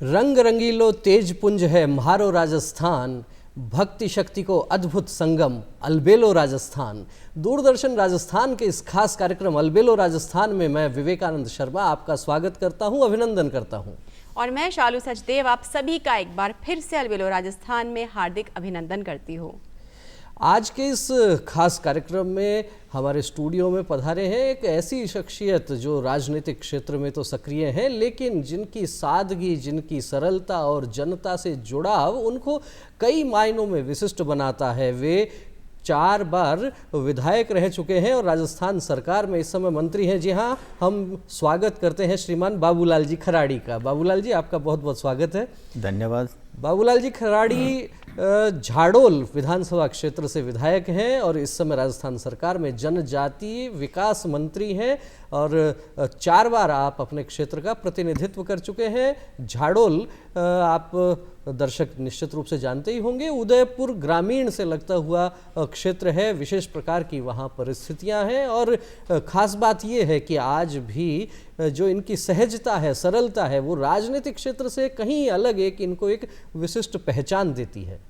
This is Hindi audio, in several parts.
रंग रंगीलो तेज पुंज है म्हारो राजस्थान, भक्ति शक्ति को अद्भुत संगम अलबेलो राजस्थान। दूरदर्शन राजस्थान के इस खास कार्यक्रम अलबेलो राजस्थान में मैं विवेकानंद शर्मा आपका स्वागत करता हूं, अभिनंदन करता हूं। और मैं शालू सचदेव आप सभी का एक बार फिर से अलबेलो राजस्थान में हार्दिक अभिनंदन करती हूँ। आज के इस खास कार्यक्रम में हमारे स्टूडियो में पधारे हैं एक ऐसी शख्सियत जो राजनीतिक क्षेत्र में तो सक्रिय हैं, लेकिन जिनकी सादगी, जिनकी सरलता और जनता से जुड़ाव उनको कई मायनों में विशिष्ट बनाता है। वे 4 बार विधायक रह चुके हैं और राजस्थान सरकार में इस समय मंत्री हैं। जी हाँ, हम स्वागत करते हैं श्रीमान बाबूलाल जी खराड़ी का। बाबूलाल जी, आपका बहुत बहुत स्वागत है। धन्यवाद। बाबूलाल जी खराड़ी झाड़ोल विधानसभा क्षेत्र से विधायक हैं और इस समय राजस्थान सरकार में जनजातीय विकास मंत्री हैं और 4 बार आप अपने क्षेत्र का प्रतिनिधित्व कर चुके हैं। झाड़ोल आप दर्शक निश्चित रूप से जानते ही होंगे, उदयपुर ग्रामीण से लगता हुआ क्षेत्र है। विशेष प्रकार की वहाँ परिस्थितियाँ हैं और ख़ास बात ये है कि आज भी जो इनकी सहजता है, सरलता है, वो राजनीतिक क्षेत्र से कहीं अलग इनको एक विशिष्ट पहचान देती है।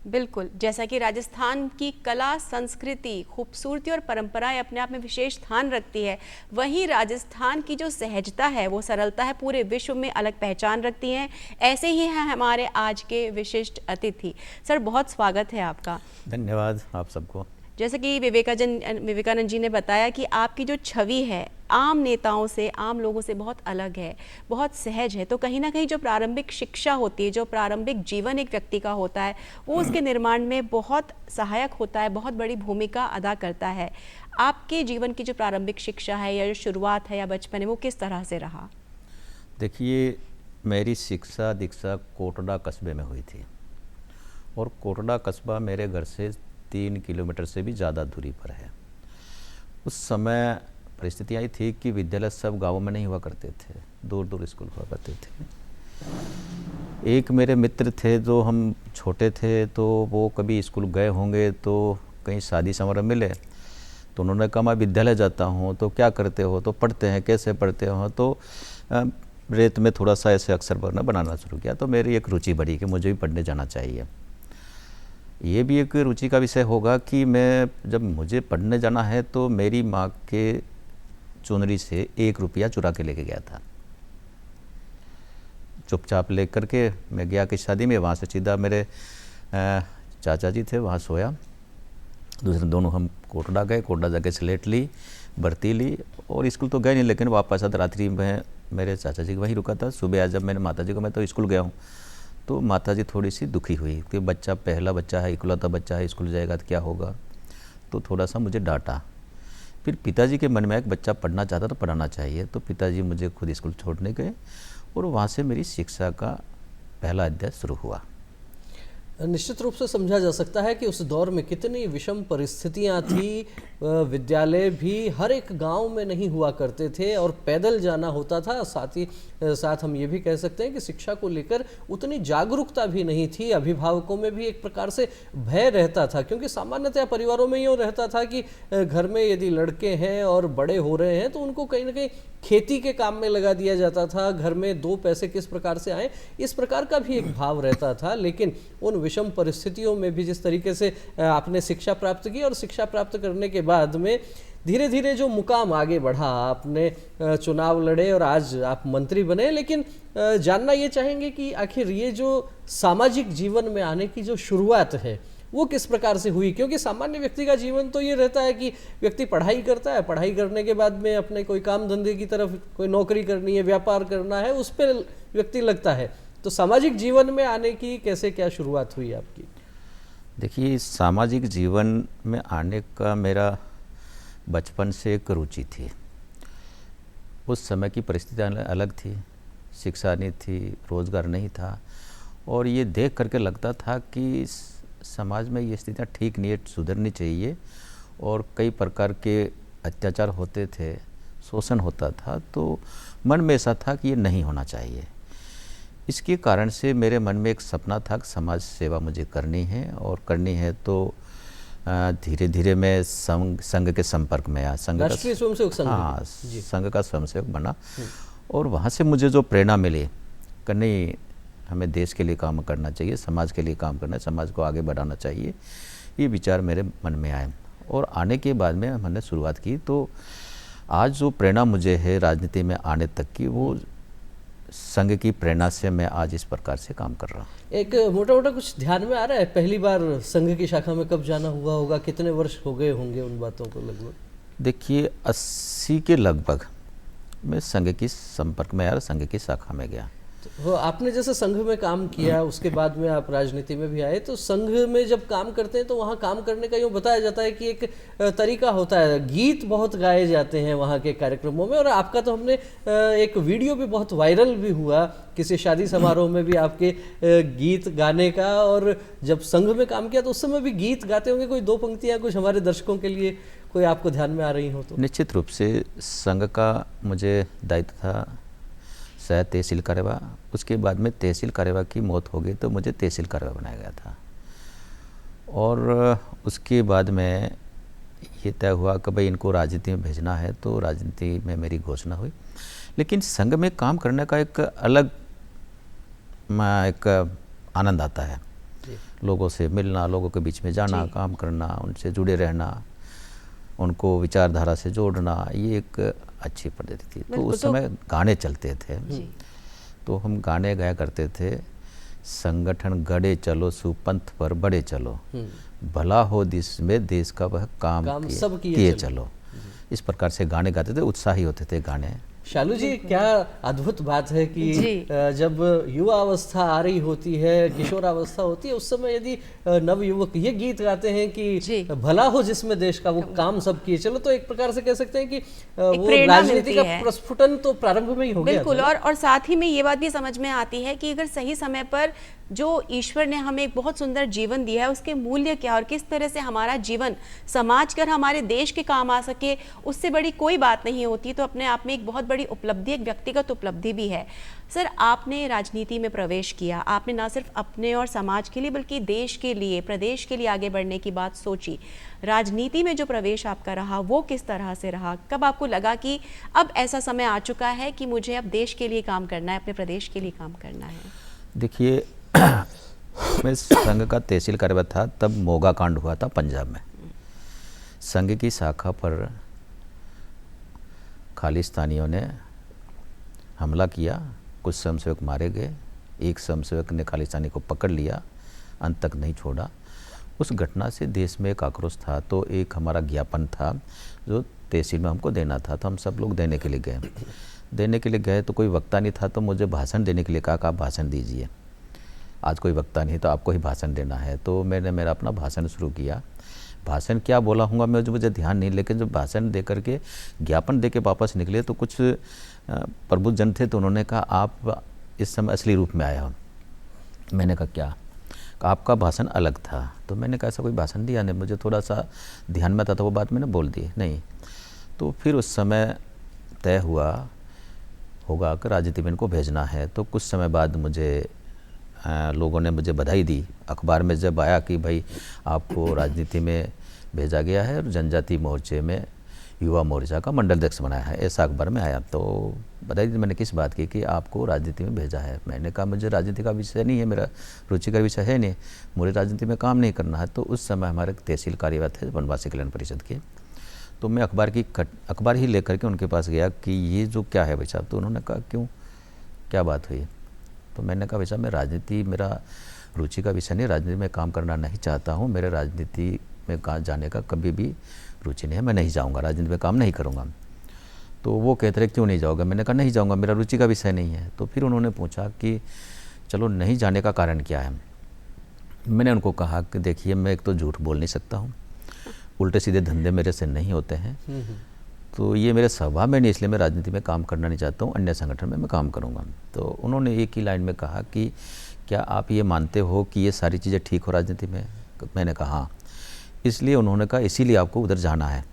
बिल्कुल, जैसा कि राजस्थान की कला, संस्कृति, खूबसूरती और परंपराएं अपने आप में विशेष स्थान रखती है, वहीं राजस्थान की जो सहजता है, वो सरलता है, पूरे विश्व में अलग पहचान रखती हैं। ऐसे ही हैं हमारे आज के विशिष्ट अतिथि। सर, बहुत स्वागत है आपका। धन्यवाद आप सबको। जैसे कि विवेकानंद जी ने बताया कि आपकी जो छवि है आम नेताओं से, आम लोगों से बहुत अलग है, बहुत सहज है। तो कहीं ना कहीं जो प्रारंभिक शिक्षा होती है, जो प्रारंभिक जीवन एक व्यक्ति का होता है, वो उसके निर्माण में बहुत सहायक होता है, बहुत बड़ी भूमिका अदा करता है। आपके जीवन की जो प्रारंभिक शिक्षा है या जो शुरुआत है या बचपन है, वो किस तरह से रहा? देखिए, मेरी शिक्षा दीक्षा कोटड़ा कस्बे में हुई थी और कोटड़ा कस्बा मेरे घर से 3 किलोमीटर से भी ज़्यादा दूरी पर है। उस समय परिस्थितियाँ थी कि विद्यालय सब गाँवों में नहीं हुआ करते थे, दूर दूर स्कूल हुआ करते थे। एक मेरे मित्र थे, जो हम छोटे थे तो वो कभी स्कूल गए होंगे तो कहीं शादी समारोह मिले तो उन्होंने कहा मैं विद्यालय जाता हूँ। तो क्या करते हो? तो पढ़ते हैं। कैसे पढ़ते हो? तो रेत में थोड़ा सा ऐसे अक्षर बनाना शुरू किया। तो मेरी एक रुचि बढ़ी कि मुझे भी पढ़ने जाना चाहिए। ये भी एक रुचि का विषय होगा कि मैं जब मुझे पढ़ने जाना है तो मेरी माँ के चुनरी से 1 रुपया चुरा के लेके गया था। चुपचाप ले करके मैं गया कि शादी में, वहाँ से सीधा मेरे चाचा जी थे, वहाँ सोया। दूसरे दोनों हम कोटड़ा गए, कोटड़ा जाके स्लेट ली, भर्ती ली और स्कूल तो गए नहीं, लेकिन वापस आते रात्रि में मेरे चाचा जी वहीं रुका था। सुबह आज जब मैंने माता जी को, मैं तो स्कूल गया हूँ, तो माता जी थोड़ी सी दुखी हुई कि बच्चा, पहला बच्चा है, इकलौता बच्चा है, स्कूल जाएगा तो क्या होगा। तो थोड़ा सा मुझे डांटा। फिर पिताजी के मन में एक बच्चा पढ़ना चाहता तो पढ़ाना चाहिए, तो पिताजी मुझे खुद स्कूल छोड़ने गए और वहाँ से मेरी शिक्षा का पहला अध्याय शुरू हुआ। निश्चित रूप से समझा जा सकता है कि उस दौर में कितनी विषम परिस्थितियां थी। विद्यालय भी हर एक गांव में नहीं हुआ करते थे और पैदल जाना होता था। साथ ही साथ हम ये भी कह सकते हैं कि शिक्षा को लेकर उतनी जागरूकता भी नहीं थी। अभिभावकों में भी एक प्रकार से भय रहता था, क्योंकि सामान्यतः परिवारों में यूँ रहता था कि घर में यदि लड़के हैं और बड़े हो रहे हैं तो उनको कहीं ना कहीं खेती के काम में लगा दिया जाता था। घर में 2 पैसे किस प्रकार से आए, इस प्रकार का भी एक भाव रहता था। लेकिन उन विषम परिस्थितियों में भी जिस तरीके से आपने शिक्षा प्राप्त की और शिक्षा प्राप्त करने के बाद में धीरे धीरे जो मुकाम आगे बढ़ा, आपने चुनाव लड़े और आज आप मंत्री बने। लेकिन जानना ये चाहेंगे कि आखिर ये जो सामाजिक जीवन में आने की जो शुरुआत है वो किस प्रकार से हुई? क्योंकि सामान्य व्यक्ति का जीवन तो ये रहता है कि व्यक्ति पढ़ाई करता है, पढ़ाई करने के बाद में अपने कोई काम धंधे की तरफ, कोई नौकरी करनी है, व्यापार करना है, उस पर व्यक्ति लगता है। तो सामाजिक जीवन में आने की कैसे, क्या शुरुआत हुई आपकी? देखिए, सामाजिक जीवन में आने का मेरा बचपन से एक रुचि थी। उस समय की परिस्थितियाँ अलग थी, शिक्षा नहीं थी, रोज़गार नहीं था और ये देख करके लगता था कि समाज में ये स्थितियाँ ठीक नहीं है, सुधरनी चाहिए। और कई प्रकार के अत्याचार होते थे, शोषण होता था, तो मन में ऐसा था कि ये नहीं होना चाहिए। इसके कारण से मेरे मन में एक सपना था कि समाज सेवा मुझे करनी है और करनी है। तो धीरे धीरे मैं संघ के संपर्क में आया। राष्ट्रीय स्वयंसेवक संघ। हाँ, संघ का स्वयंसेवक बना और वहाँ से मुझे जो प्रेरणा मिली कि नहीं, हमें देश के लिए काम करना चाहिए, समाज के लिए काम करना है, समाज को आगे बढ़ाना चाहिए। ये विचार मेरे मन में आए और आने के बाद में हमने शुरुआत की। तो आज जो प्रेरणा मुझे है राजनीति में आने तक की, वो संघ की प्रेरणा से मैं आज इस प्रकार से काम कर रहा हूँ। एक मोटा मोटा कुछ ध्यान में आ रहा है, पहली बार संघ की शाखा में कब जाना हुआ होगा, कितने वर्ष हो गए होंगे उन बातों को लगभग? देखिए 80 के लगभग मैं संघ की संपर्क में आया, संघ की शाखा में गया। तो आपने जैसे संघ में काम किया, उसके बाद में आप राजनीति में भी आए, तो संघ में जब काम करते हैं तो वहाँ काम करने का यूँ बताया जाता है कि एक तरीका होता है, गीत बहुत गाए जाते हैं वहाँ के कार्यक्रमों में, और आपका तो हमने एक वीडियो भी बहुत वायरल भी हुआ किसी शादी समारोह में भी आपके गीत गाने का। और जब संघ में काम किया तो उस समय भी गीत गाते होंगे, कोई दो पंक्तियाँ कुछ हमारे दर्शकों के लिए कोई आपको ध्यान में आ रही हो तो? निश्चित रूप से संघ का मुझे दायित्व था सह तहसील कार्यवाह। उसके बाद में तहसील कार्यवाह की मौत हो गई तो मुझे तहसील कार्यवाह बनाया गया था। और उसके बाद में ये तय हुआ कि भाई इनको राजनीति में भेजना है, तो राजनीति में मेरी घोषणा हुई। लेकिन संघ में काम करने का एक अलग एक आनंद आता है, लोगों से मिलना, लोगों के बीच में जाना, काम करना, उनसे जुड़े रहना, उनको विचारधारा से जोड़ना, ये एक अच्छी पद्धति थी। तो उस समय गाने चलते थे, तो हम गाने गाया करते थे, संगठन गढ़े चलो सुपंथ पर बढ़े चलो, भला हो देश में देश का वह काम सब किए चलो। इस प्रकार से गाने गाते थे, उत्साही होते थे गाने। शालू जी, क्या अद्भुत बात है कि जब युवा अवस्था आ रही होती है, किशोरावस्था होती है, उस समय यदि नव युवक ये गीत गाते हैं कि भला हो जिसमें देश का वो काम सब किए चलो, तो एक प्रकार से कह सकते हैं कि वो राजनीति का प्रस्फुटन तो प्रारंभ में ही हो गया। बिल्कुल। और साथ ही में ये बात भी समझ में आती है कि अगर सही समय पर जो ईश्वर ने हमें एक बहुत सुंदर जीवन दिया है, उसके मूल्य क्या और किस तरह से हमारा जीवन समाज कर हमारे देश के काम आ सके, उससे बड़ी कोई बात नहीं होती। तो अपने आप में एक बहुत बड़ी उपलब्धि, एक व्यक्तिगत उपलब्धि भी है। सर, आपने राजनीति में प्रवेश किया, आपने ना सिर्फ अपने और समाज के लिए बल्कि देश के लिए, प्रदेश के लिए आगे बढ़ने की बात सोची। राजनीति में जो प्रवेश आपका रहा वो किस तरह से रहा? कब आपको लगा कि अब ऐसा समय आ चुका है कि मुझे अब देश के लिए काम करना है, अपने प्रदेश के लिए काम करना है? देखिए मैं संघ का तहसील कार्यवाह था, तब मोगा कांड हुआ था पंजाब में। संघ की शाखा पर खालिस्तानियों ने हमला किया, कुछ स्वयंसेवक मारे गए, एक स्वयंसेवक ने खालिस्तानी को पकड़ लिया, अंत तक नहीं छोड़ा। उस घटना से देश में एक आक्रोश था, तो एक हमारा ज्ञापन था जो तहसील में हमको देना था, तो हम सब लोग देने के लिए गए। तो कोई वक्ता नहीं था, तो मुझे भाषण देने के लिए कहा कि आप भाषण दीजिए। आज कोई वक्ता नहीं, तो आपको ही भाषण देना है। तो मैंने मेरा अपना भाषण शुरू किया। भाषण क्या बोला हूँगा मैं, मुझे ध्यान नहीं, लेकिन जब भाषण दे करके ज्ञापन दे के वापस निकले तो कुछ प्रबुद्ध जन थे, तो उन्होंने कहा आप इस समय असली रूप में आए हो। मैंने कहा क्या? आपका भाषण अलग था। तो मैंने कहा ऐसा कोई भाषण दिया नहीं, मुझे थोड़ा सा ध्यान में था, तो वो बात मैंने बोल दी नहीं। तो फिर उस समय तय हुआ होगा कि राजनीति में इनको भेजना है। तो कुछ समय बाद मुझे लोगों ने मुझे बधाई दी। अखबार में जब आया कि भाई आपको राजनीति में भेजा गया है और जनजाति मोर्चे में युवा मोर्चा का मंडल अध्यक्ष बनाया है, ऐसा अखबार में आया। तो बधाई दी। मैंने किस बात की कि आपको राजनीति में भेजा है। मैंने कहा मुझे राजनीति का विषय नहीं है, मेरा रुचि का विषय है नहीं, मुझे राजनीति में काम नहीं करना है। तो उस समय हमारे तहसील कार्यवाह थे वनवासी कल्याण परिषद के, तो मैं अखबार ही लेकर के उनके पास गया कि ये जो क्या है भाई साहब। तो उन्होंने कहा क्यों, क्या बात हुई? तो मैंने कहा भाई साहब मैं राजनीति मेरा रुचि का विषय नहीं, राजनीति में काम करना नहीं चाहता हूँ, मेरे राजनीति में जाने का कभी भी रुचि नहीं है, मैं नहीं जाऊँगा, राजनीति में काम नहीं करूँगा। तो वो कहते रहे क्यों नहीं जाओगे? मैंने कहा नहीं जाऊँगा, मेरा रुचि का विषय नहीं है। तो फिर उन्होंने पूछा कि चलो नहीं जाने का कारण क्या है। मैंने उनको कहा कि देखिए मैं एक तो झूठ बोल नहीं सकता हूँ, उल्टे सीधे धंधे मेरे से नहीं होते हैं, तो ये मेरे स्वभाव में नहीं, इसलिए मैं राजनीति में काम करना नहीं चाहता हूँ, अन्य संगठन में मैं काम करूँगा। तो उन्होंने एक ही लाइन में कहा कि क्या आप ये मानते हो कि ये सारी चीज़ें ठीक हो राजनीति में? मैंने कहा हाँ। इसलिए उन्होंने कहा इसीलिए आपको उधर जाना है।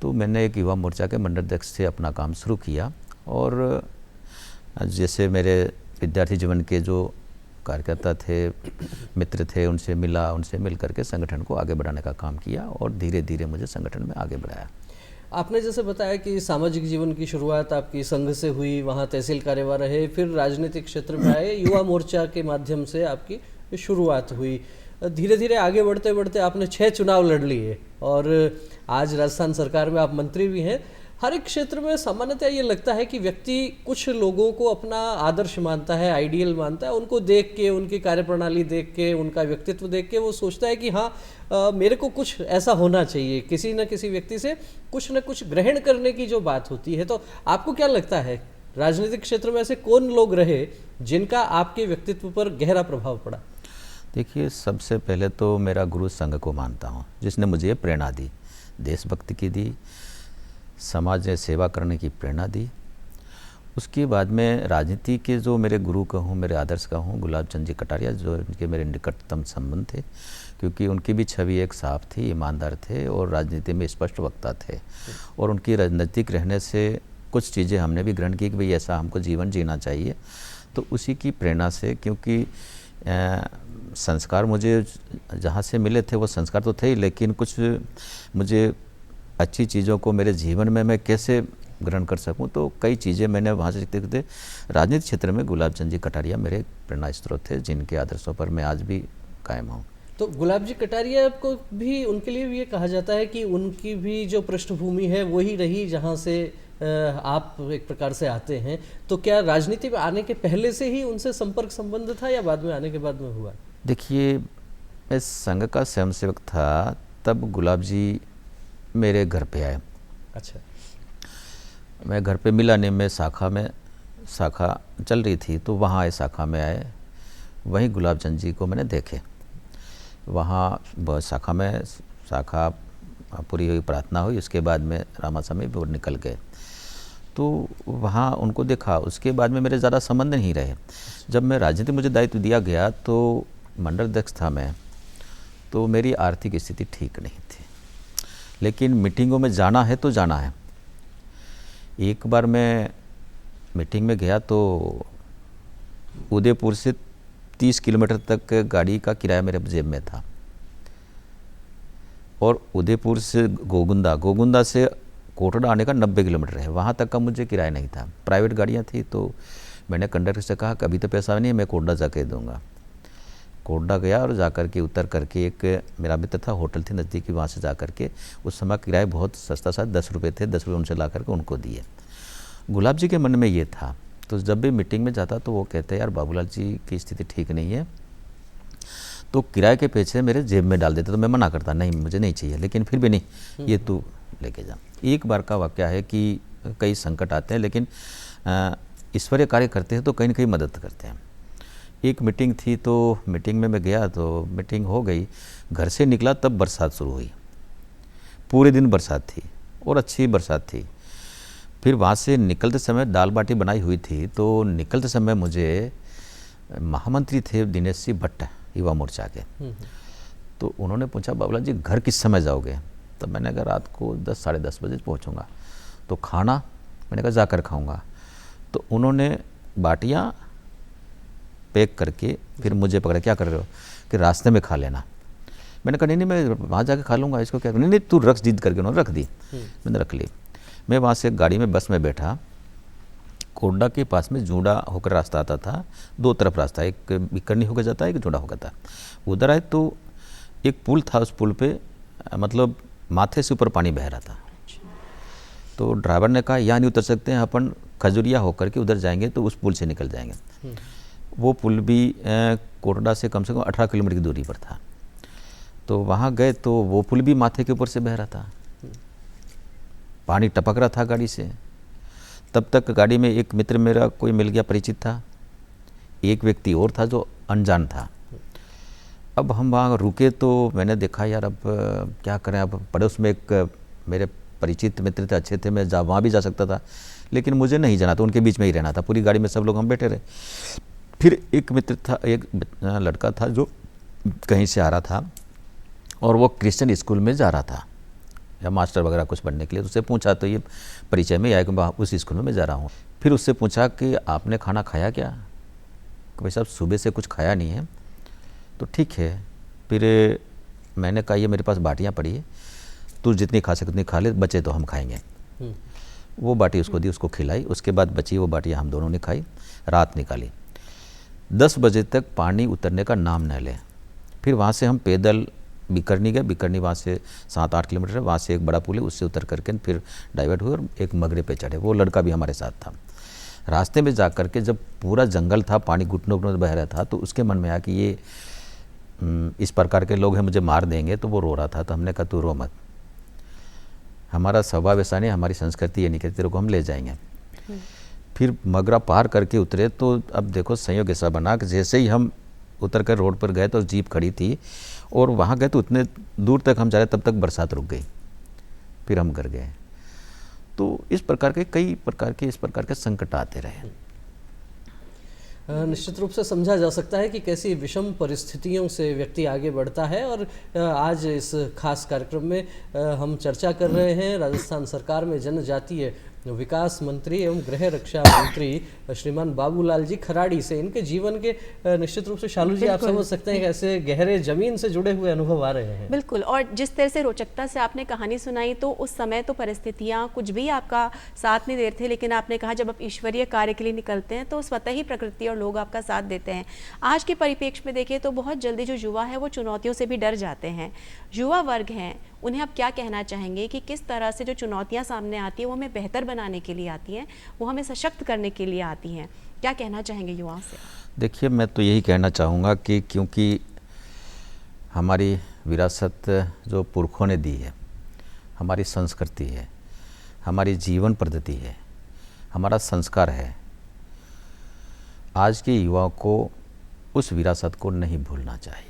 तो मैंने एक युवा मोर्चा के मंडल अध्यक्ष से अपना काम शुरू किया, और जैसे मेरे विद्यार्थी जीवन के जो कार्यकर्ता थे, मित्र थे, उनसे मिला, उनसे मिल करके संगठन को आगे बढ़ाने का काम किया, और धीरे धीरे मुझे संगठन में आगे बढ़ाया। आपने जैसे बताया कि सामाजिक जीवन की शुरुआत आपकी संघ से हुई, वहाँ तहसील कार्यवाह रहे, फिर राजनीतिक क्षेत्र में आए, युवा मोर्चा के माध्यम से आपकी शुरुआत हुई। धीरे धीरे आगे बढ़ते बढ़ते आपने 6 चुनाव लड़ लिए और आज राजस्थान सरकार में आप मंत्री भी हैं। हर एक क्षेत्र में सामान्यतः ये लगता है कि व्यक्ति कुछ लोगों को अपना आदर्श मानता है, आइडियल मानता है, उनको देख के, उनकी कार्यप्रणाली देख के, उनका व्यक्तित्व देख के वो सोचता है कि हाँ मेरे को कुछ ऐसा होना चाहिए। किसी न किसी व्यक्ति से कुछ न कुछ ग्रहण करने की जो बात होती है, तो आपको क्या लगता है राजनीतिक क्षेत्र में ऐसे कौन लोग रहे जिनका आपके व्यक्तित्व पर गहरा प्रभाव पड़ा? देखिए, सबसे पहले तो मेरा गुरु संघ को मानता हूँ, जिसने मुझे प्रेरणा दी, देशभक्ति की दी, समाज में सेवा करने की प्रेरणा दी। उसके बाद में राजनीति के जो मेरे गुरु कहूँ, मेरे आदर्श कहूँ, गुलाब चंद जी कटारिया, जो इनके मेरे निकटतम संबंध थे, क्योंकि उनकी भी छवि एक साफ थी, ईमानदार थे और राजनीति में स्पष्ट वक्ता थे। और उनकी राजनीतिक रहने से कुछ चीज़ें हमने भी ग्रहण की कि भाई ऐसा हमको जीवन जीना चाहिए। तो उसी की प्रेरणा से, क्योंकि संस्कार मुझे जहाँ से मिले थे वो संस्कार तो थे ही, लेकिन कुछ मुझे अच्छी चीज़ों को मेरे जीवन में मैं कैसे ग्रहण कर सकूं, तो कई चीज़ें मैंने वहाँ से सीखते सीखते राजनीतिक क्षेत्र में गुलाब चंद जी कटारिया मेरे प्रेरणा स्रोत थे, जिनके आदर्शों पर मैं आज भी कायम हूँ। तो गुलाब जी कटारिया को भी, उनके लिए भी ये कहा जाता है कि उनकी भी जो पृष्ठभूमि है वही रही जहाँ से आप एक प्रकार से आते हैं। तो क्या राजनीति में आने के पहले से ही उनसे संपर्क संबंध था या बाद में आने के बाद में हुआ? देखिए, मैं संघ का स्वयंसेवक था, तब गुलाब जी मेरे घर पे आए। अच्छा। मैं घर पे मिला नहीं, मैं शाखा चल रही थी तो वहाँ आए, शाखा में आए, वहीं गुलाब चंद जी को मैंने देखे। वहाँ शाखा पूरी हुई, प्रार्थना हुई, उसके बाद में रामास्वामी वो निकल गए। तो वहाँ उनको देखा, उसके बाद में मेरे ज़्यादा संबंध नहीं रहे। जब मैं राजनीति मुझे दायित्व दिया गया तो मंडल अध्यक्ष था मैं, तो मेरी आर्थिक स्थिति ठीक नहीं थी, लेकिन मीटिंगों में जाना है तो जाना है। एक बार मैं मीटिंग में गया तो उदयपुर से 30 किलोमीटर तक गाड़ी का किराया मेरे जेब में था, और उदयपुर से गोगुंदा से कोटड़ा आने का 90 किलोमीटर है, वहाँ तक का मुझे किराया नहीं था। प्राइवेट गाड़ियाँ थी, तो मैंने कंडक्टर से कहा कभी तो पैसा नहीं है, मैं कोटड़ा जाके दूंगा। कोटड़ा गया और जाकर के उतर करके, एक मेरा मित्र था, होटल थी नज़दीकी, वहाँ से जा करके, उस समय किराया बहुत सस्ता सा 10 रुपये थे, 10 रुपये उनसे ला करके उनको दिए। गुलाब जी के मन में ये था, तो जब भी मीटिंग में जाता तो वो कहते यार बाबूलाल जी की स्थिति ठीक नहीं है, तो किराए के पैसे मेरे जेब में डाल देते। तो मैं मना करता, नहीं मुझे नहीं चाहिए, लेकिन फिर भी नहीं, ये तू लेके जा। एक बार का वाक़या है कि कई संकट आते हैं, लेकिन ईश्वरीय कार्य करते हैं तो कहीं ना कहीं मदद करते हैं। एक मीटिंग थी, तो मीटिंग में मैं गया, तो मीटिंग हो गई, घर से निकला तब बरसात शुरू हुई, पूरे दिन बरसात थी और अच्छी बरसात थी। फिर वहाँ से निकलते समय दाल बाटी बनाई हुई थी, तो निकलते समय मुझे महामंत्री थे दिनेश सिंह भट्ट, युवा मोर्चा के, तो उन्होंने पूछा बाबूलाल जी घर किस समय जाओगे? तो मैंने कहा रात को 10 साढ़े 10 बजे पहुँचूँगा। तो खाना, मैंने कहा जाकर खाऊँगा। तो उन्होंने बाटियाँ पैक करके फिर मुझे पकड़ा, क्या कर रहे हो? कि रास्ते में खा लेना। मैंने कहा नहीं मैं वहाँ जाके खा लूँगा, इसको क्या? नहीं तू रख, जिद करके उन्होंने रख दी। मैंने रख ली। मैं वहाँ से गाड़ी में, बस में बैठा, कोटड़ा के पास में जूड़ा होकर रास्ता आता था, 2 तरफ रास्ता, एक बिकरनी होकर जाता है, एक जूड़ा होकर था। उधर आए तो एक पुल था, उस पुल पे मतलब माथे से ऊपर पानी बह रहा था। तो ड्राइवर ने कहा यहाँ नहीं उतर सकते हैं, अपन खजुरिया होकर के उधर जाएंगे तो उस पुल से निकल जाएंगे। वो पुल भी कोटड़ा से कम 18 किलोमीटर की दूरी पर था। तो वहाँ गए तो वो पुल भी माथे के ऊपर से बह रहा था, पानी टपक रहा था गाड़ी से। तब तक गाड़ी में एक मित्र मेरा कोई मिल गया, परिचित था, एक व्यक्ति और था जो अनजान था। अब हम वहाँ रुके तो मैंने देखा यार अब क्या करें। अब पड़ोस में एक मेरे परिचित मित्र थे, अच्छे थे, मैं वहाँ भी जा सकता था, लेकिन मुझे नहीं जाना था, उनके बीच में ही रहना था। पूरी गाड़ी में सब लोग हम बैठे रहे। फिर एक मित्र था, एक लड़का था जो कहीं से आ रहा था और वो क्रिश्चियन स्कूल में जा रहा था या मास्टर वगैरह कुछ बनने के लिए। उससे पूछा तो ये परिचय में आया कि उस स्कूल में मैं जा रहा हूँ। फिर उससे पूछा कि आपने खाना खाया क्या? कि भाई साहब सुबह से कुछ खाया नहीं है। तो ठीक है। फिर मैंने कहा ये मेरे पास बाटियाँ पड़ी है, तू जितनी खा सके उतनी खा ले, बचे तो हम खाएंगे। वो बाटी उसको दी, उसको खिलाई, उसके बाद बची वो बाटी हम दोनों ने खाई, रात निकाली। 10 बजे तक पानी उतरने का नाम न ले। फिर वहाँ से हम पैदल बिकरनी गए, बिकरनी वहाँ से 7-8 किलोमीटर है, वहाँ से एक बड़ा पुल है, उससे उतर करके फिर डाइवर्ट हुए और एक मगरे पे चढ़े। वो लड़का भी हमारे साथ था। रास्ते में जा कर के जब पूरा जंगल था, पानी घुटनों घुटनों बह रहा था, तो उसके मन में आया कि ये इस प्रकार के लोग हैं, मुझे मार देंगे। तो वो रो रहा था। तो हमने कहा तू रो मत, हमारा स्वभाव ऐसा नहीं, हमारी संस्कृति ये नहीं कहती, तेरे को हम ले जाएंगे। फिर मगरा पार करके उतरे तो अब देखो संयोग ऐसा बना कि जैसे ही हम उतर कर रोड पर गए तो जीप खड़ी थी और वहाँ गए तो उतने दूर तक हम जा रहे तब तक बरसात रुक गई, फिर हम घर गए। तो इस प्रकार के कई प्रकार के इस प्रकार के संकट आते रहे। निश्चित रूप से समझा जा सकता है कि कैसी विषम परिस्थितियों से व्यक्ति आगे बढ़ता है। और आज इस खास कार्यक्रम में हम चर्चा कर रहे हैं राजस्थान सरकार में जनजातीय विकास मंत्री एवं गृह रक्षा मंत्री श्रीमान बाबूलाल जी खराड़ी से। इनके जीवन के निश्चित रूप से शालू जी आप समझ सकते हैं कैसे गहरे जमीन से जुड़े हुए अनुभव आ रहे हैं। बिल्कुल, और जिस तरह से रोचकता से आपने कहानी सुनाई, तो उस समय तो परिस्थितियां कुछ भी आपका साथ नहीं दे रहे थे, लेकिन आपने कहा जब आप ईश्वरीय कार्य के लिए निकलते हैं तो स्वतः ही प्रकृति और लोग आपका साथ देते हैं। आज के परिप्रेक्ष्य में देखिए तो बहुत जल्दी जो युवा है वो चुनौतियों से भी डर जाते हैं। युवा वर्ग हैं, उन्हें आप क्या कहना चाहेंगे कि किस तरह से जो चुनौतियां सामने आती हैं वो हमें बेहतर बनाने के लिए आती हैं, वो हमें सशक्त करने के लिए आती हैं? क्या कहना चाहेंगे युवाओं से? देखिए, मैं तो यही कहना चाहूँगा कि क्योंकि हमारी विरासत जो पुरखों ने दी है, हमारी संस्कृति है, हमारी जीवन पद्धति है, हमारा संस्कार है, आज के युवाओं को उस विरासत को नहीं भूलना चाहिए।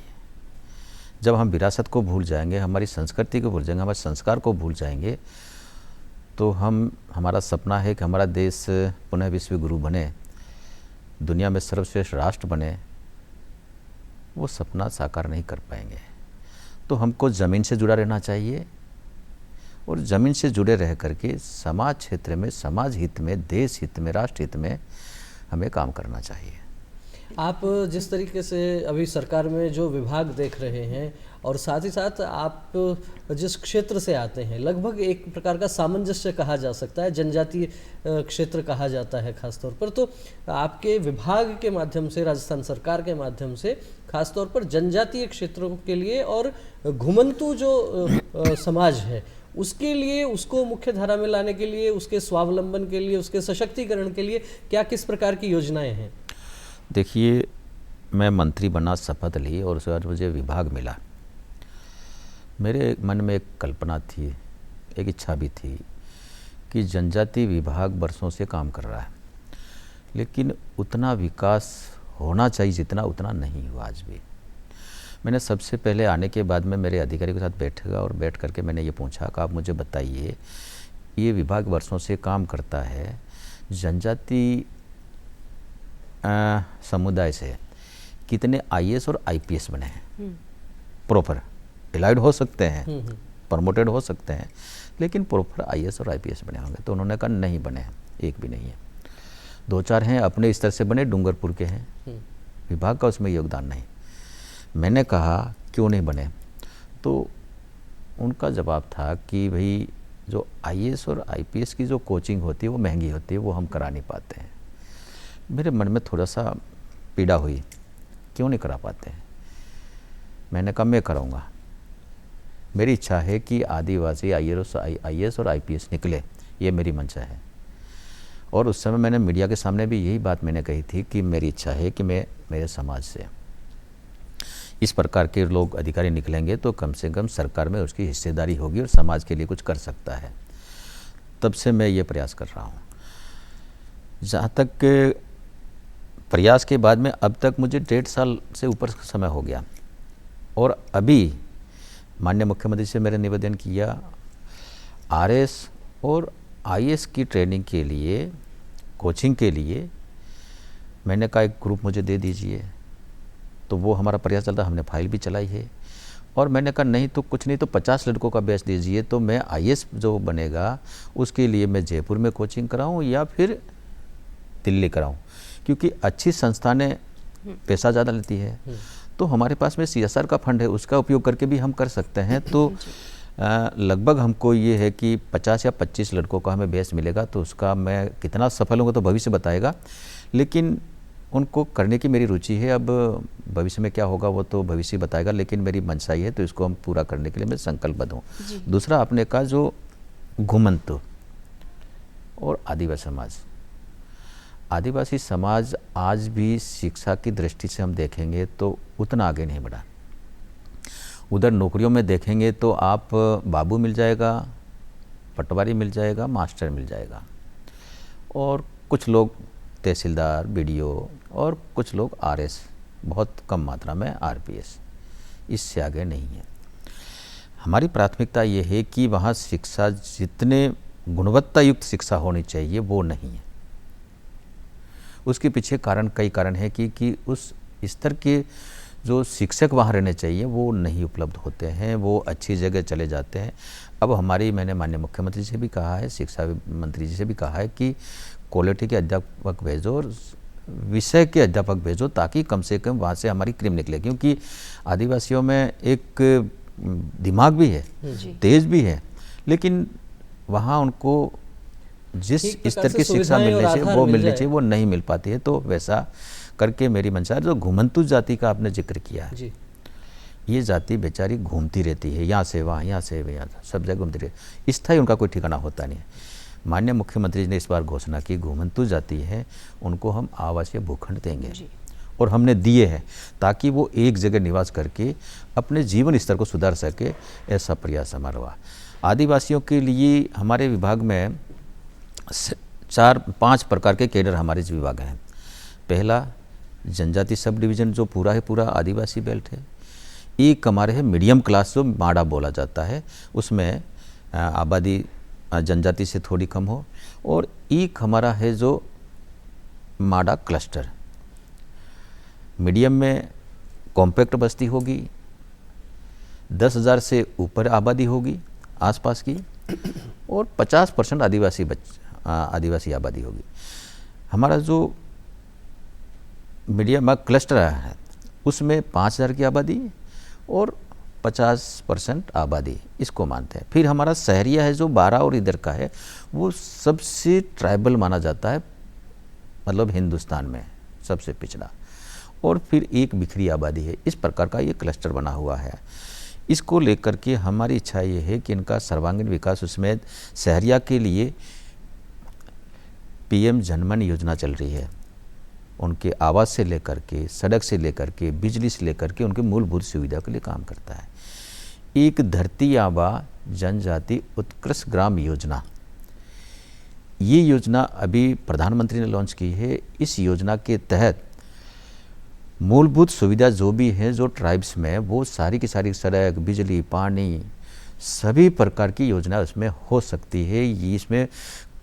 जब हम विरासत को भूल जाएंगे, हमारी संस्कृति को भूल जाएंगे, हमारे संस्कार को भूल जाएंगे, तो हमारा सपना है कि हमारा देश पुनः विश्व गुरु बने, दुनिया में सर्वश्रेष्ठ राष्ट्र बने, वो सपना साकार नहीं कर पाएंगे। तो हमको ज़मीन से जुड़ा रहना चाहिए और ज़मीन से जुड़े रह करके समाज क्षेत्र में, समाज हित में, देश हित में, राष्ट्र हित में हमें काम करना चाहिए। आप जिस तरीके से अभी सरकार में जो विभाग देख रहे हैं और साथ ही साथ आप जिस क्षेत्र से आते हैं, लगभग एक प्रकार का सामंजस्य कहा जा सकता है, जनजातीय क्षेत्र कहा जाता है खासतौर पर। तो आपके विभाग के माध्यम से, राजस्थान सरकार के माध्यम से खासतौर पर जनजातीय क्षेत्रों के लिए और घुमंतु जो समाज है उसके लिए, उसको मुख्य धारा में लाने के लिए, उसके स्वावलंबन के लिए, उसके सशक्तिकरण के लिए क्या किस प्रकार की योजनाएं हैं? देखिए, मैं मंत्री बना, शपथ ली और उसके बाद मुझे विभाग मिला। मेरे मन में एक कल्पना थी, एक इच्छा भी थी कि जनजाति विभाग वर्षों से काम कर रहा है, लेकिन उतना विकास होना चाहिए जितना, उतना नहीं हुआ आज भी। मैंने सबसे पहले आने के बाद में मेरे अधिकारी के साथ बैठा और बैठ करके मैंने ये पूछा कि आप मुझे बताइए, ये विभाग वर्षों से काम करता है, जनजाति समुदाय से कितने आईएएस और आईपीएस बने हैं? प्रॉपर एलाइड हो सकते हैं, प्रमोटेड हो सकते हैं, लेकिन प्रॉपर आईएएस और आईपीएस बने होंगे? तो उन्होंने कहा नहीं बने हैं, एक भी नहीं है। 2-4 हैं अपने स्तर से बने, डूंगरपुर के हैं, विभाग का उसमें योगदान नहीं। मैंने कहा क्यों नहीं बने? तो उनका जवाब था कि भाई जो आईएएस और आईपीएस की जो कोचिंग होती है वो महंगी होती है, वो हम करा नहीं पाते हैं। मेरे मन में थोड़ा सा पीड़ा हुई, क्यों नहीं करा पाते हैं? मैंने कहा मैं कराऊंगा, मेरी इच्छा है कि आदिवासी आईएएस और आईपीएस निकले, ये मेरी मंशा है। और उस समय मैंने मीडिया के सामने भी यही बात मैंने कही थी कि मेरी इच्छा है कि मैं मेरे समाज से इस प्रकार के लोग अधिकारी निकलेंगे तो कम से कम सरकार में उसकी हिस्सेदारी होगी और समाज के लिए कुछ कर सकता है। तब से मैं ये प्रयास कर रहा हूँ। जहाँ तक प्रयास के बाद में अब तक मुझे 1.5 साल से ऊपर समय हो गया और अभी माननीय मुख्यमंत्री से मैंने निवेदन किया, आरएस और आईएएस की ट्रेनिंग के लिए, कोचिंग के लिए मैंने कहा एक ग्रुप मुझे दे दीजिए। तो वो हमारा प्रयास चलता, हमने फाइल भी चलाई है। और मैंने कहा नहीं तो कुछ नहीं तो 50 लड़कों का बैच दीजिए, तो मैं आईएएस जो बनेगा उसके लिए मैं जयपुर में कोचिंग कराऊं या फिर दिल्ली कराऊं, क्योंकि अच्छी संस्थानें पैसा ज़्यादा लेती है। तो हमारे पास में सीएसआर का फंड है, उसका उपयोग करके भी हम कर सकते हैं। तो लगभग हमको ये है कि 50 या 25 लड़कों का हमें बेस मिलेगा, तो उसका मैं कितना सफल होंगे तो भविष्य बताएगा, लेकिन उनको करने की मेरी रुचि है। अब भविष्य में क्या होगा वो तो भविष्य बताएगा, लेकिन मेरी मंशा ही है, तो इसको हम पूरा करने के लिए मैं संकल्पबद्ध हूँ। दूसरा आपने कहा जो घुमंतु और आदिवासी समाज आज भी शिक्षा की दृष्टि से हम देखेंगे तो उतना आगे नहीं बढ़ा। उधर नौकरियों में देखेंगे तो आप बाबू मिल जाएगा, पटवारी मिल जाएगा, मास्टर मिल जाएगा, और कुछ लोग तहसीलदार, बीडीओ, और कुछ लोग आरएस, बहुत कम मात्रा में आरपीएस, इससे आगे नहीं है। हमारी प्राथमिकता ये है कि वहाँ शिक्षा जितने गुणवत्ता युक्त शिक्षा होनी चाहिए वो नहीं है। उसके पीछे कई कारण है कि उस स्तर के जो शिक्षक वहाँ रहने चाहिए वो नहीं उपलब्ध होते हैं, वो अच्छी जगह चले जाते हैं। अब मैंने माननीय मुख्यमंत्री से भी कहा है, शिक्षा मंत्री जी से भी कहा है कि क्वालिटी के अध्यापक भेजो और विषय के अध्यापक भेजो, ताकि कम से कम वहाँ से हमारी क्रीम निकले। क्योंकि आदिवासियों में एक दिमाग भी है, तेज भी है, लेकिन वहाँ उनको जिस स्तर की शिक्षा मिलनी चाहिए वो मिलनी चाहिए, वो नहीं मिल पाती है। तो वैसा करके मेरी मंशा है। जो घुमंतु जाति का आपने जिक्र किया है, ये जाति बेचारी घूमती रहती है, यहाँ से वहाँ, यहाँ से यहाँ, सब जगह घूमती रहती है, स्थायी उनका कोई ठिकाना होता नहीं है। माननीय मुख्यमंत्री जी ने इस बार घोषणा की, घुमंतु जाति है उनको हम आवासीय भूखंड देंगे, और हमने दिए हैं, ताकि वो एक जगह निवास करके अपने जीवन स्तर को सुधार सके। ऐसा प्रयास हमारा हुआ। आदिवासियों के लिए हमारे विभाग में 4-5 प्रकार के कैडर हमारे विभाग हैं। पहला जनजाति सब डिवीज़न जो पूरा है पूरा आदिवासी बेल्ट है। एक हमारे है मीडियम क्लास जो माड़ा बोला जाता है, उसमें आबादी जनजाति से थोड़ी कम हो, और एक हमारा है जो माड़ा क्लस्टर। मीडियम में कॉम्पैक्ट बस्ती होगी, 10,000 से ऊपर आबादी होगी आसपास की, और 50% आदिवासी आबादी होगी। हमारा जो मीडियम क्लस्टर है उसमें 5,000 की आबादी और 50% आबादी, इसको मानते हैं। फिर हमारा शहरिया है जो 12 और इधर का है, वो सबसे ट्राइबल माना जाता है, मतलब हिंदुस्तान में सबसे पिछड़ा। और फिर एक बिखरी आबादी है। इस प्रकार का ये क्लस्टर बना हुआ है। इसको लेकर के हमारी इच्छा ये है कि इनका सर्वांगीण विकास, उसमें शहरिया के लिए पीएम जनमन योजना चल रही है। उनके आवास से लेकर के, सड़क से लेकर के, बिजली से लेकर के उनके मूलभूत सुविधा के लिए काम करता है। एक धरती आबा जनजाति उत्कृष्ट ग्राम योजना, ये योजना अभी प्रधानमंत्री ने लॉन्च की है। इस योजना के तहत मूलभूत सुविधा जो भी है जो ट्राइब्स में, वो सारी की सारी सड़क, बिजली, पानी, सभी प्रकार की योजना उसमें हो सकती है। ये इसमें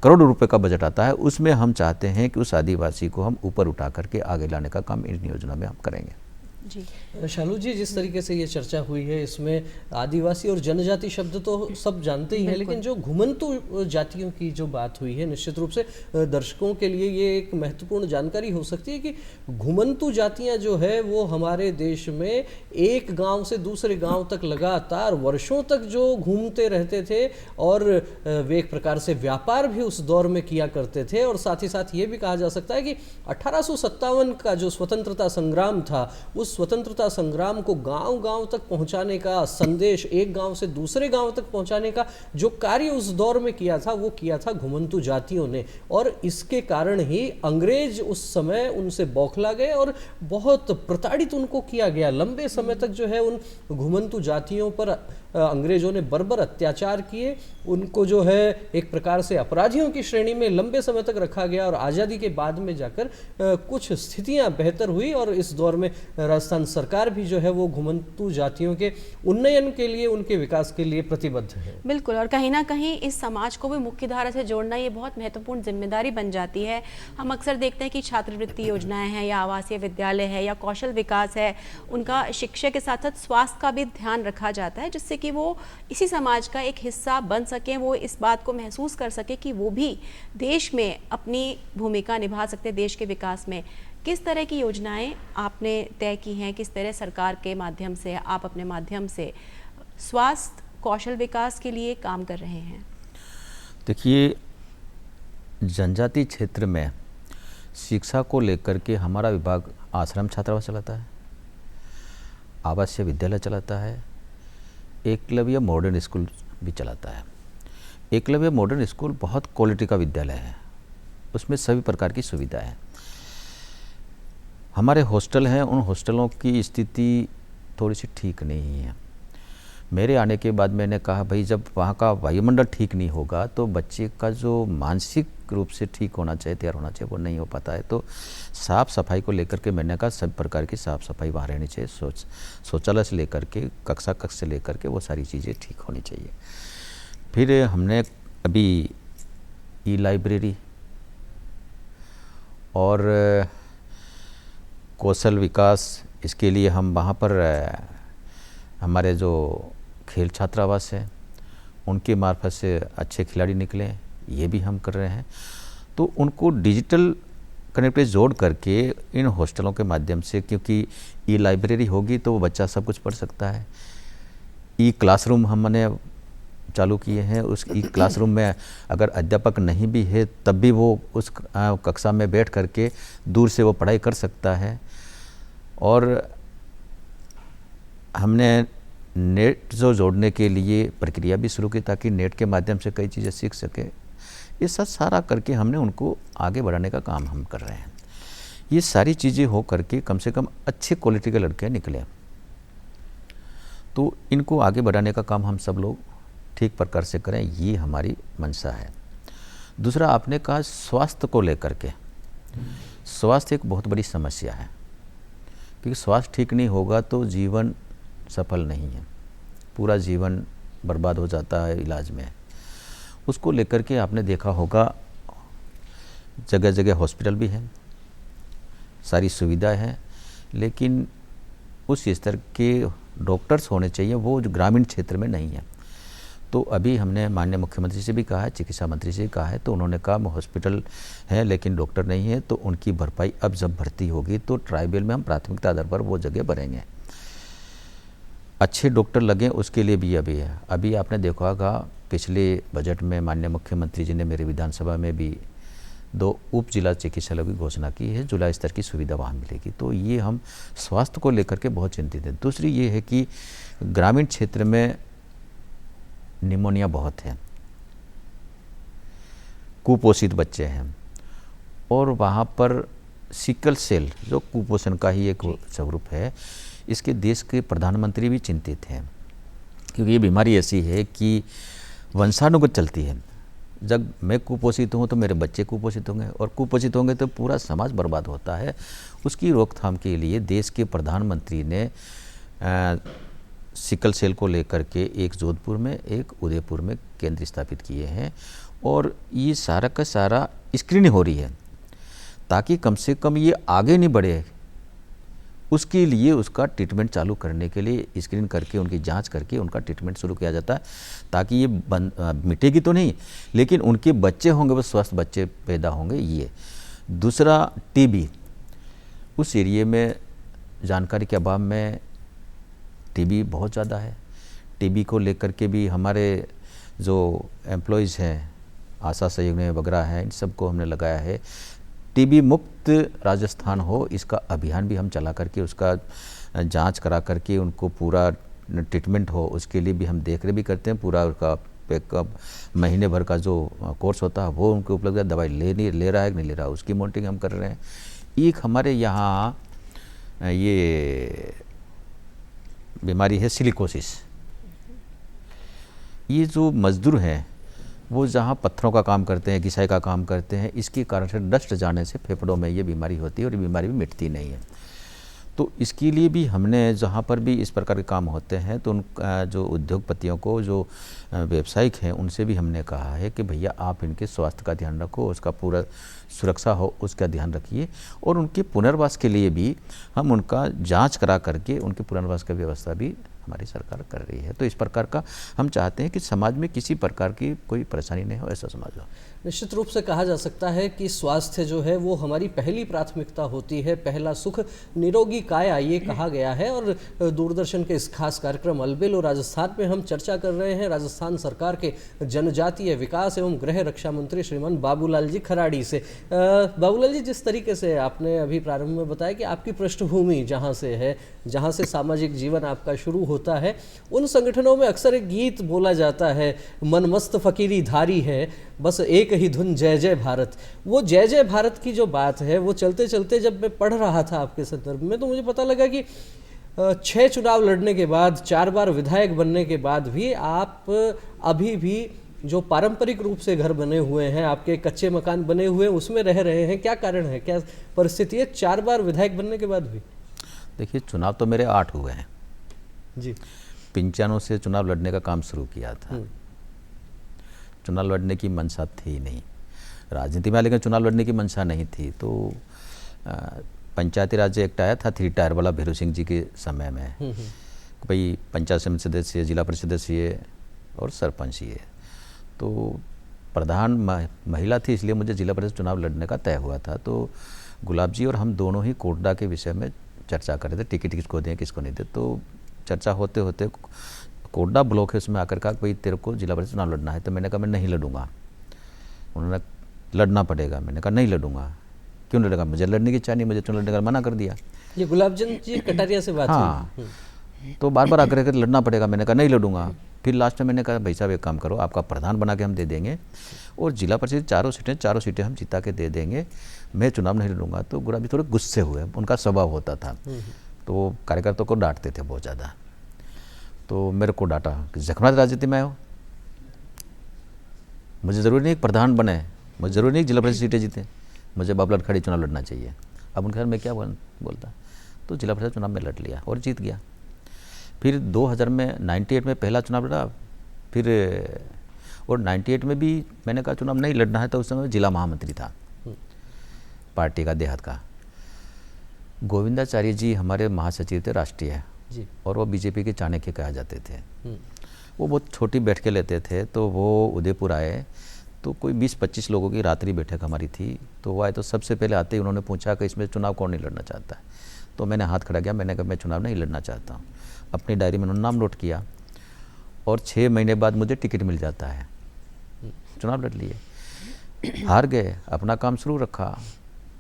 करोड़ों रुपए का बजट आता है। उसमें हम चाहते हैं कि उस आदिवासी को हम ऊपर उठा करके आगे लाने का काम इन योजना में हम करेंगे। जी शालू जी, जिस तरीके से ये चर्चा हुई है, इसमें आदिवासी और जनजाति शब्द तो सब जानते ही हैं, लेकिन जो घुमंतु जातियों की जो बात हुई है, निश्चित रूप से दर्शकों के लिए ये एक महत्वपूर्ण जानकारी हो सकती है कि घुमंतु जातियां जो है वो हमारे देश में एक गांव से दूसरे गांव तक लगातार वर्षों तक जो घूमते रहते थे, और वे एक प्रकार से व्यापार भी उस दौर में किया करते थे। और साथ ही साथ ये भी कहा जा सकता है कि 1857 का जो स्वतंत्रता संग्राम था, उस स्वतंत्रता संग्राम को गांव-गांव तक पहुंचाने का संदेश, एक गांव से दूसरे गांव तक पहुंचाने का जो कार्य उस दौर में किया था, वो किया था घुमंतु जातियों ने। और इसके कारण ही अंग्रेज उस समय उनसे बौखला गए और बहुत प्रताड़ित उनको किया गया। लंबे समय तक जो है उन घुमंतु जातियों पर अंग्रेजों ने बर्बर अत्याचार किए, उनको जो है एक प्रकार से अपराधियों की श्रेणी में लंबे समय तक रखा गया। और आज़ादी के बाद में जाकर कुछ स्थितियां बेहतर हुई, और इस दौर में राजस्थान सरकार भी जो है वो घुमंतु जातियों के उन्नयन के लिए, उनके विकास के लिए प्रतिबद्ध है। बिल्कुल, और कहीं ना कहीं इस समाज को भी मुख्य धारा से जोड़ना ये बहुत महत्वपूर्ण जिम्मेदारी बन जाती है। हम अक्सर देखते हैं कि छात्रवृत्ति योजनाएं हैं, या आवासीय विद्यालय है, या कौशल विकास है, उनका शिक्षा के साथ साथ स्वास्थ्य का भी ध्यान रखा जाता है, जिससे कि वो इसी समाज का एक हिस्सा बन सकें, वो इस बात को महसूस कर सके कि वो भी देश में अपनी भूमिका निभा सकते हैं देश के विकास में। किस तरह की योजनाएं आपने तय की हैं, किस तरह सरकार के माध्यम से, आप अपने माध्यम से स्वास्थ्य कौशल विकास के लिए काम कर रहे हैं? देखिए, जनजातीय क्षेत्र में शिक्षा को लेकर के हमारा विभाग आश्रम छात्रावास चलाता है, आवासीय विद्यालय चलाता है, एकलव्य मॉडर्न स्कूल भी चलाता है। एकलव्य मॉडर्न स्कूल बहुत क्वालिटी का विद्यालय है, उसमें सभी प्रकार की सुविधा है। हमारे हॉस्टल हैं, उन हॉस्टलों की स्थिति थोड़ी सी ठीक नहीं है। मेरे आने के बाद मैंने कहा भाई, जब वहाँ का वायुमंडल ठीक नहीं होगा तो बच्चे का जो मानसिक रूप से ठीक होना चाहिए, तैयार होना चाहिए, वो नहीं हो पाता है। तो साफ़ सफाई को लेकर के मैंने कहा सभी प्रकार की साफ़ सफाई वहाँ रहनी चाहिए, शौचालय से लेकर के कक्षा कक्ष से लेकर के वो सारी चीज़ें ठीक होनी चाहिए। फिर हमने अभी ई लाइब्रेरी और कौशल विकास, इसके लिए हम वहाँ पर हमारे जो खेल छात्रावास है उनके मार्फत से अच्छे खिलाड़ी निकले, ये भी हम कर रहे हैं। तो उनको डिजिटल कनेक्टिविटी जोड़ करके इन हॉस्टलों के माध्यम से, क्योंकि ई लाइब्रेरी होगी तो वो बच्चा सब कुछ पढ़ सकता है। ई क्लासरूम हमने चालू किए हैं, उस ई क्लासरूम में अगर अध्यापक नहीं भी है तब भी वो उस कक्षा में बैठ करके दूर से वो पढ़ाई कर सकता है। और हमने नेट जो जोड़ने के लिए प्रक्रिया भी शुरू की ताकि नेट के माध्यम से कई चीज़ें सीख सके। ये सब सारा करके हमने उनको आगे बढ़ाने का काम हम कर रहे हैं। ये सारी चीज़ें हो करके कम से कम अच्छे क्वालिटी के लड़के निकले, तो इनको आगे बढ़ाने का काम हम सब लोग ठीक प्रकार से करें, ये हमारी मंशा है। दूसरा, आपने कहा स्वास्थ्य को लेकर के, स्वास्थ्य एक बहुत बड़ी समस्या है, क्योंकि स्वास्थ्य ठीक नहीं होगा तो जीवन सफल नहीं है, पूरा जीवन बर्बाद हो जाता है इलाज में। उसको लेकर के आपने देखा होगा जगह जगह हॉस्पिटल भी हैं, सारी सुविधा है, लेकिन उस स्तर के डॉक्टर्स होने चाहिए, वो जो ग्रामीण क्षेत्र में नहीं है। तो अभी हमने माननीय मुख्यमंत्री से भी कहा है, चिकित्सा मंत्री से भी कहा है, तो उन्होंने कहा हॉस्पिटल है लेकिन डॉक्टर नहीं है, तो उनकी भरपाई अब जब भर्ती होगी तो ट्राइबल में हम प्राथमिकता आधार पर वो जगह भरेंगे, अच्छे डॉक्टर लगें, उसके लिए भी अभी है। अभी आपने देखा होगा पिछले बजट में माननीय मुख्यमंत्री जी ने मेरे विधानसभा में भी 2 उप जिला चिकित्सालयों की घोषणा की है, जिला स्तर की सुविधा वहाँ मिलेगी। तो ये हम स्वास्थ्य को लेकर के बहुत चिंतित हैं। दूसरी ये है कि ग्रामीण क्षेत्र में निमोनिया बहुत है, कुपोषित बच्चे हैं, और वहाँ पर सिकल सेल जो कुपोषण का ही एक स्वरूप है, इसके देश के प्रधानमंत्री भी चिंतित हैं, क्योंकि ये बीमारी ऐसी है कि वंशानुगत चलती है। जब मैं कुपोषित हूँ तो मेरे बच्चे कुपोषित होंगे, और कुपोषित होंगे तो पूरा समाज बर्बाद होता है। उसकी रोकथाम के लिए देश के प्रधानमंत्री ने सिकल सेल को लेकर के एक जोधपुर में, एक उदयपुर में केंद्र स्थापित किए हैं, और ये सारा का सारा स्क्रीनिंग हो रही है ताकि कम से कम ये आगे नहीं बढ़े। उसके लिए उसका ट्रीटमेंट चालू करने के लिए स्क्रीन करके, उनकी जांच करके उनका ट्रीटमेंट शुरू किया जाता है, ताकि ये मिटेगी तो नहीं, लेकिन उनके बच्चे होंगे वो स्वस्थ बच्चे पैदा होंगे। ये दूसरा, टीबी, उस एरिए में जानकारी के अभाव में टीबी बहुत ज़्यादा है। टीबी को लेकर के भी हमारे जो एम्प्लॉयज़ हैं, आशा सहयोगी वगैरह हैं, इन सबको हमने लगाया है। टीबी मुक्त राजस्थान हो, इसका अभियान भी हम चला करके उसका जांच करा करके उनको पूरा ट्रीटमेंट हो, उसके लिए भी हम देख रेख भी करते हैं। पूरा उसका पैकअप महीने भर का जो कोर्स होता है वो उनको उपलब्ध है, दवाई ले रहा है कि नहीं ले रहा, उसकी मॉनिटरिंग हम कर रहे हैं। एक हमारे यहाँ ये बीमारी है सिलिकोसिस। ये जो मजदूर हैं वो जहाँ पत्थरों का काम करते हैं, घिसाई का काम करते हैं, इसके कारण से डस्ट जाने से फेफड़ों में ये बीमारी होती है, और ये बीमारी भी मिटती नहीं है। तो इसके लिए भी हमने जहाँ पर भी इस प्रकार के काम होते हैं तो उन जो उद्योगपतियों को, जो व्यवसायिक हैं, उनसे भी हमने कहा है कि भैया आप इनके स्वास्थ्य का ध्यान रखो, उसका पूरा सुरक्षा हो उसका ध्यान रखिए, और उनके पुनर्वास के लिए भी हम उनका जांच करा करके उनके पुनर्वास की व्यवस्था भी हमारी सरकार कर रही है। तो इस प्रकार का हम चाहते हैं कि समाज में किसी प्रकार की कोई परेशानी नहीं हो, ऐसा समाज हो। निश्चित रूप से कहा जा सकता है कि स्वास्थ्य जो है वो हमारी पहली प्राथमिकता होती है, पहला सुख निरोगी काया, ये कहा गया है। और दूरदर्शन के इस खास कार्यक्रम अलबेलो राजस्थान में हम चर्चा कर रहे हैं राजस्थान सरकार के जनजातीय विकास एवं गृह रक्षा मंत्री श्रीमान बाबूलाल जी खराड़ी से। बाबूलाल जी, जिस तरीके से आपने अभी प्रारंभ में बताया कि आपकी पृष्ठभूमि जहाँ से है, जहाँ से सामाजिक जीवन आपका शुरू होता है, उन संगठनों में अक्सर एक गीत बोला जाता है, मन मस्त फकीरी धारी है, बस एक ही धुन जय जय भारत। वो जय जय भारत की जो बात है वो चलते चलते जब मैं पढ़ रहा था आपके संदर्भ में, तो मुझे पता लगा कि 6 चुनाव लड़ने के बाद, 4 बार विधायक बनने के बाद भी आप अभी भी जो पारंपरिक रूप से घर बने हुए हैं, आपके कच्चे मकान बने हुए हैं, उसमें रह रहे हैं। क्या कारण है, क्या परिस्थिति है 4 बार विधायक बनने के बाद भी? देखिए, चुनाव तो मेरे 8 हुए हैं जी। 95 से चुनाव लड़ने का काम शुरू किया था। चुनाव लड़ने की मंशा थी नहीं राजनीति में, लेकिन चुनाव लड़ने की मंशा नहीं थी। तो पंचायती राज एक्ट आया था 3 टायर वाला भीरू सिंह जी के समय में, भाई पंचायत समिति सदस्य, जिला परिषद सदस्य और सरपंच ये। तो प्रधान महिला थी, इसलिए मुझे जिला परिषद चुनाव लड़ने का तय हुआ था। तो गुलाब जी और हम दोनों ही कोटड़ा के विषय में चर्चा कर रहे थे, टिकट किसको दें किसको नहीं दें। तो चर्चा होते होते कोटड़ा ब्लॉक है, उसमें आकर कहा भाई तेरे को जिला परिषद चुनाव लड़ना है। तो मैंने कहा मैं नहीं लड़ूंगा। उन्होंने लड़ना पड़ेगा, मैंने कहा नहीं लड़ूंगा। क्यों लड़ेगा, मुझे लड़ने की इच्छा नहीं, मुझे चुनाव लड़ने का मना कर दिया। ये गुलाबचंद जी कटारिया से बात हाँ, हुई। तो बार बार आकर लड़ना पड़ेगा, मैंने कहा नहीं लड़ूंगा। फिर लास्ट में मैंने कहा भाई साहब एक काम करो, आपका प्रधान बना के हम दे देंगे और जिला परिषद 4 सीटें हम जिता के दे देंगे, मैं चुनाव नहीं लड़ूंगा। तो गुलाब जी थोड़े गुस्से हुए, उनका स्वभाव होता था, तो वो कार्यकर्ताओं को डांटते थे बहुत ज़्यादा। तो मेरे को डांटा कि जखमनाथ राजनीति में आयो, मुझे ज़रूरी नहीं प्रधान बने, मुझे ज़रूरी नहीं जिला परिषद सीटें जीते, मुझे बाबूलाल खड़ी चुनाव लड़ना चाहिए। अब उनके घर में क्या बोलता, तो जिला परिषद चुनाव में लड़ लिया और जीत गया। फिर 2000 में 98 में पहला चुनाव लड़ा, फिर और 98 में भी मैंने कहा चुनाव नहीं लड़ना है। तो उस समय जिला महामंत्री था पार्टी का देहात का। गोविंदाचार्य जी हमारे महासचिव थे राष्ट्रीय जी। और वो बीजेपी के चाणक्य कहा जाते थे। वो बहुत छोटी बैठकें लेते थे। तो वो उदयपुर आए, तो कोई 20-25 लोगों की रात्रि बैठक हमारी थी। तो वो आए, तो सबसे पहले आते ही उन्होंने पूछा कि इसमें चुनाव कौन नहीं लड़ना चाहता है। तो मैंने हाथ खड़ा किया, मैंने कहा मैं चुनाव नहीं लड़ना चाहता हूँ। अपनी डायरी में उन्होंने नाम नोट किया और 6 महीने बाद मुझे टिकट मिल जाता है। चुनाव लड़ लिए, हार गए, अपना काम शुरू रखा।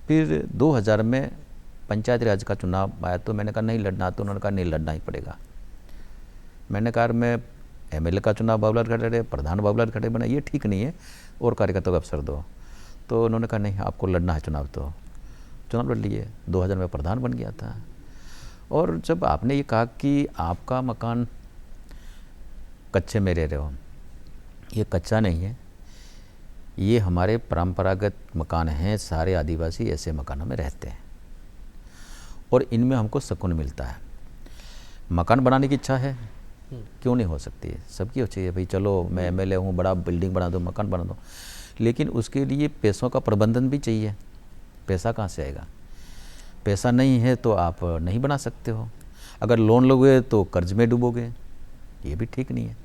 फिर 2000 में पंचायती राज का चुनाव आया, तो मैंने कहा नहीं लड़ना। तो उन्होंने कहा नहीं लड़ना ही पड़ेगा। मैंने कहा मैं एमएलए का चुनाव बाबूलाल खड़े, प्रधान बाबूलाल खड़े बना, ये ठीक नहीं है और कार्यकर्ताओं को अवसर दो। तो उन्होंने कहा नहीं आपको लड़ना है चुनाव। तो चुनाव लड़ लिए, 2000 में प्रधान बन गया था। और जब आपने ये कहा कि आपका मकान कच्चे में रह रहे हो, ये कच्चा नहीं है, ये हमारे परंपरागत मकान हैं। सारे आदिवासी ऐसे मकानों में रहते हैं और इनमें हमको सुकून मिलता है। मकान बनाने की इच्छा है, क्यों नहीं हो सकती है, सबकी हो चाहिए। भाई चलो मैं एमएलए हूँ, बड़ा बिल्डिंग बना दो, मकान बना दो, लेकिन उसके लिए पैसों का प्रबंधन भी चाहिए। पैसा कहाँ से आएगा, पैसा नहीं है तो आप नहीं बना सकते हो। अगर लोन लोगे तो कर्ज में डूबोगे, ये भी ठीक नहीं है।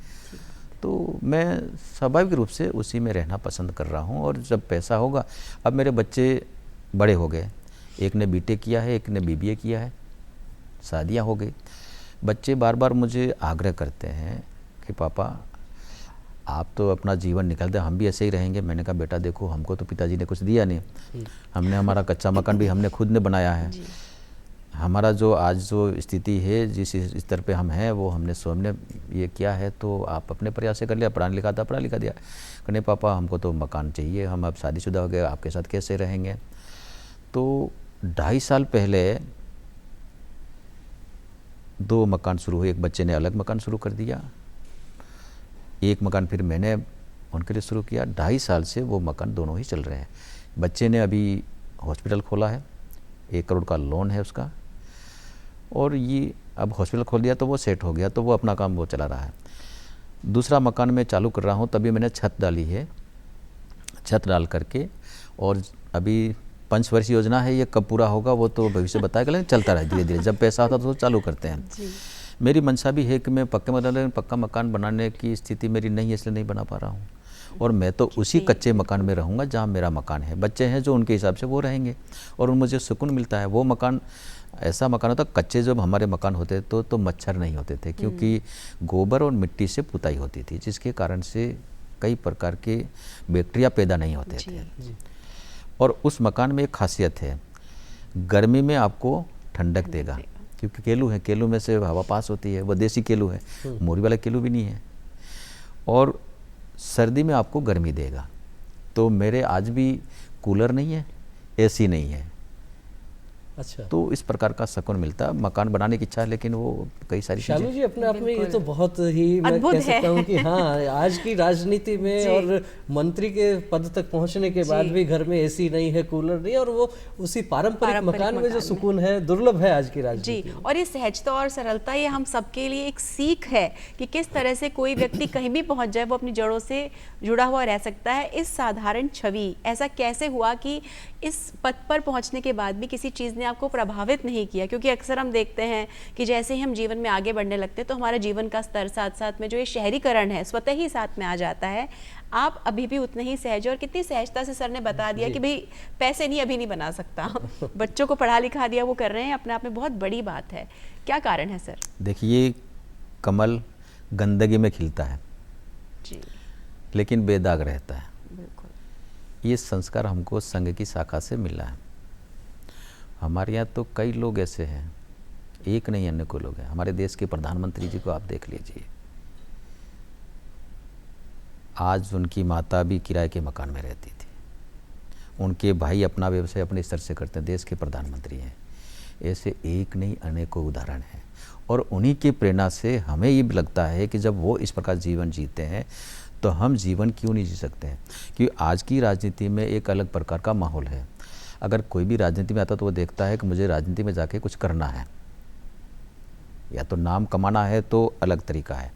तो मैं स्वाभाविक रूप से उसी में रहना पसंद कर रहा हूँ। और जब पैसा होगा, अब मेरे बच्चे बड़े हो गए, एक ने बीटेक किया है, एक ने बीबीए किया है, शादियाँ हो गई। बच्चे बार बार मुझे आग्रह करते हैं कि पापा आप तो अपना जीवन निकाल दे, हम भी ऐसे ही रहेंगे। मैंने कहा बेटा देखो, हमको तो पिताजी ने कुछ दिया नहीं, हमने हमारा कच्चा मकान भी हमने खुद ने बनाया है। हमारा जो आज जो स्थिति है, जिस स्तर पे हम हैं, वो हमने स्वयं ने ये किया है। तो आप अपने प्रयास से कर लिया, पढ़ा लिखा था, पढ़ा लिखा दिया। कहने पापा हमको तो मकान चाहिए, हम अब शादीशुदा हो गए, आपके साथ कैसे रहेंगे। तो 2.5 साल पहले 2 मकान शुरू हुए। एक बच्चे ने अलग मकान शुरू कर दिया, एक मकान फिर मैंने उनके लिए शुरू किया। 2.5 साल से वो मकान दोनों ही चल रहे हैं। बच्चे ने अभी हॉस्पिटल खोला है, 1 करोड़ का लोन है उसका, और ये अब हॉस्पिटल खोल दिया तो वो सेट हो गया, तो वो अपना काम वो चला रहा है। दूसरा मकान मैं चालू कर रहा हूँ, तभी मैंने छत डाली है। छत डाल करके, और अभी 5 वर्षीय योजना है, ये कब पूरा होगा वो तो भविष्य बताएगा, लेकिन चलता रहे धीरे धीरे। जब पैसा आता तो चालू करते हैं। मेरी मंशा भी है कि मैं पक्का मकान बनाने की स्थिति मेरी नहीं है, इसलिए नहीं बना पा रहा हूँ। और मैं तो उसी कच्चे मकान में रहूँगा जहाँ मेरा मकान है। बच्चे हैं जो उनके हिसाब से वो रहेंगे और मुझे सुकून मिलता है। वो मकान ऐसा मकान होता, कच्चे जब हमारे मकान होते तो मच्छर नहीं होते थे, क्योंकि गोबर और मिट्टी से पुताई होती थी, जिसके कारण से कई प्रकार के बैक्टीरिया पैदा नहीं होते थे। और उस मकान में एक खासियत है, गर्मी में आपको ठंडक देगा, क्योंकि केलू है, केलू में से हवा पास होती है, वो देसी केलू है, मोरी वाला केलू भी नहीं है। और सर्दी में आपको गर्मी देगा। तो मेरे आज भी कूलर नहीं है, एसी नहीं है। अच्छा, तो इस प्रकार का सुकून मिलता है। मकान बनाने की इच्छा है, लेकिन वो कई सारी शालू जी अपने आप में ये तो बहुत ही मैं अद्भुत कह सकता हूँ कि हाँ, आज की राजनीति में और मंत्री के पद तक पहुंचने के बाद भी घर में एसी नहीं है, कूलर नहीं है, और वो उसी पारंपरिक मकान में जो सुकून है दुर्लभ है आज की राजनीति जी। और ये सहजता और सरलता ये हम सबके लिए एक सीख है कि किस तरह से कोई व्यक्ति कहीं भी पहुंच जाए वो अपनी जड़ों से जुड़ा हुआ रह सकता है। इस साधारण छवि, ऐसा कैसे हुआ कि इस पद पर पहुंचने के बाद भी किसी चीज़ ने आपको प्रभावित नहीं किया? क्योंकि अक्सर हम देखते हैं कि जैसे ही हम जीवन में आगे बढ़ने लगते हैं तो हमारा जीवन का स्तर साथ साथ में जो ये शहरीकरण है स्वतः ही साथ में आ जाता है। आप अभी भी उतने ही सहज, और कितनी सहजता से सर ने बता दिया कि भाई पैसे नहीं अभी नहीं बना सकता, बच्चों को पढ़ा लिखा दिया, वो कर रहे हैं, अपने आप में बहुत बड़ी बात है। क्या कारण है सर? देखिए, कमल गंदगी में खिलता है जी, लेकिन बेदाग रहता है। बिल्कुल। ये संस्कार हमको संघ की शाखा से मिला है। हमारे यहाँ तो कई लोग ऐसे हैं, एक नहीं अनेकों लोग हैं। हमारे देश के प्रधानमंत्री जी को आप देख लीजिए, आज उनकी माता भी किराए के मकान में रहती थी, उनके भाई अपना व्यवसाय अपने स्तर से करते हैं, देश के प्रधानमंत्री हैं। ऐसे एक नहीं अनेकों उदाहरण हैं, और उन्हीं की प्रेरणा से हमें ये भी लगता है कि जब वो इस प्रकार जीवन जीते हैं तो हम जीवन क्यों नहीं जी सकते हैं। क्योंकि आज की राजनीति में एक अलग प्रकार का माहौल है। अगर कोई भी राजनीति में आता तो वो देखता है कि मुझे राजनीति में जाके कुछ करना है, या तो नाम कमाना है तो अलग तरीका है।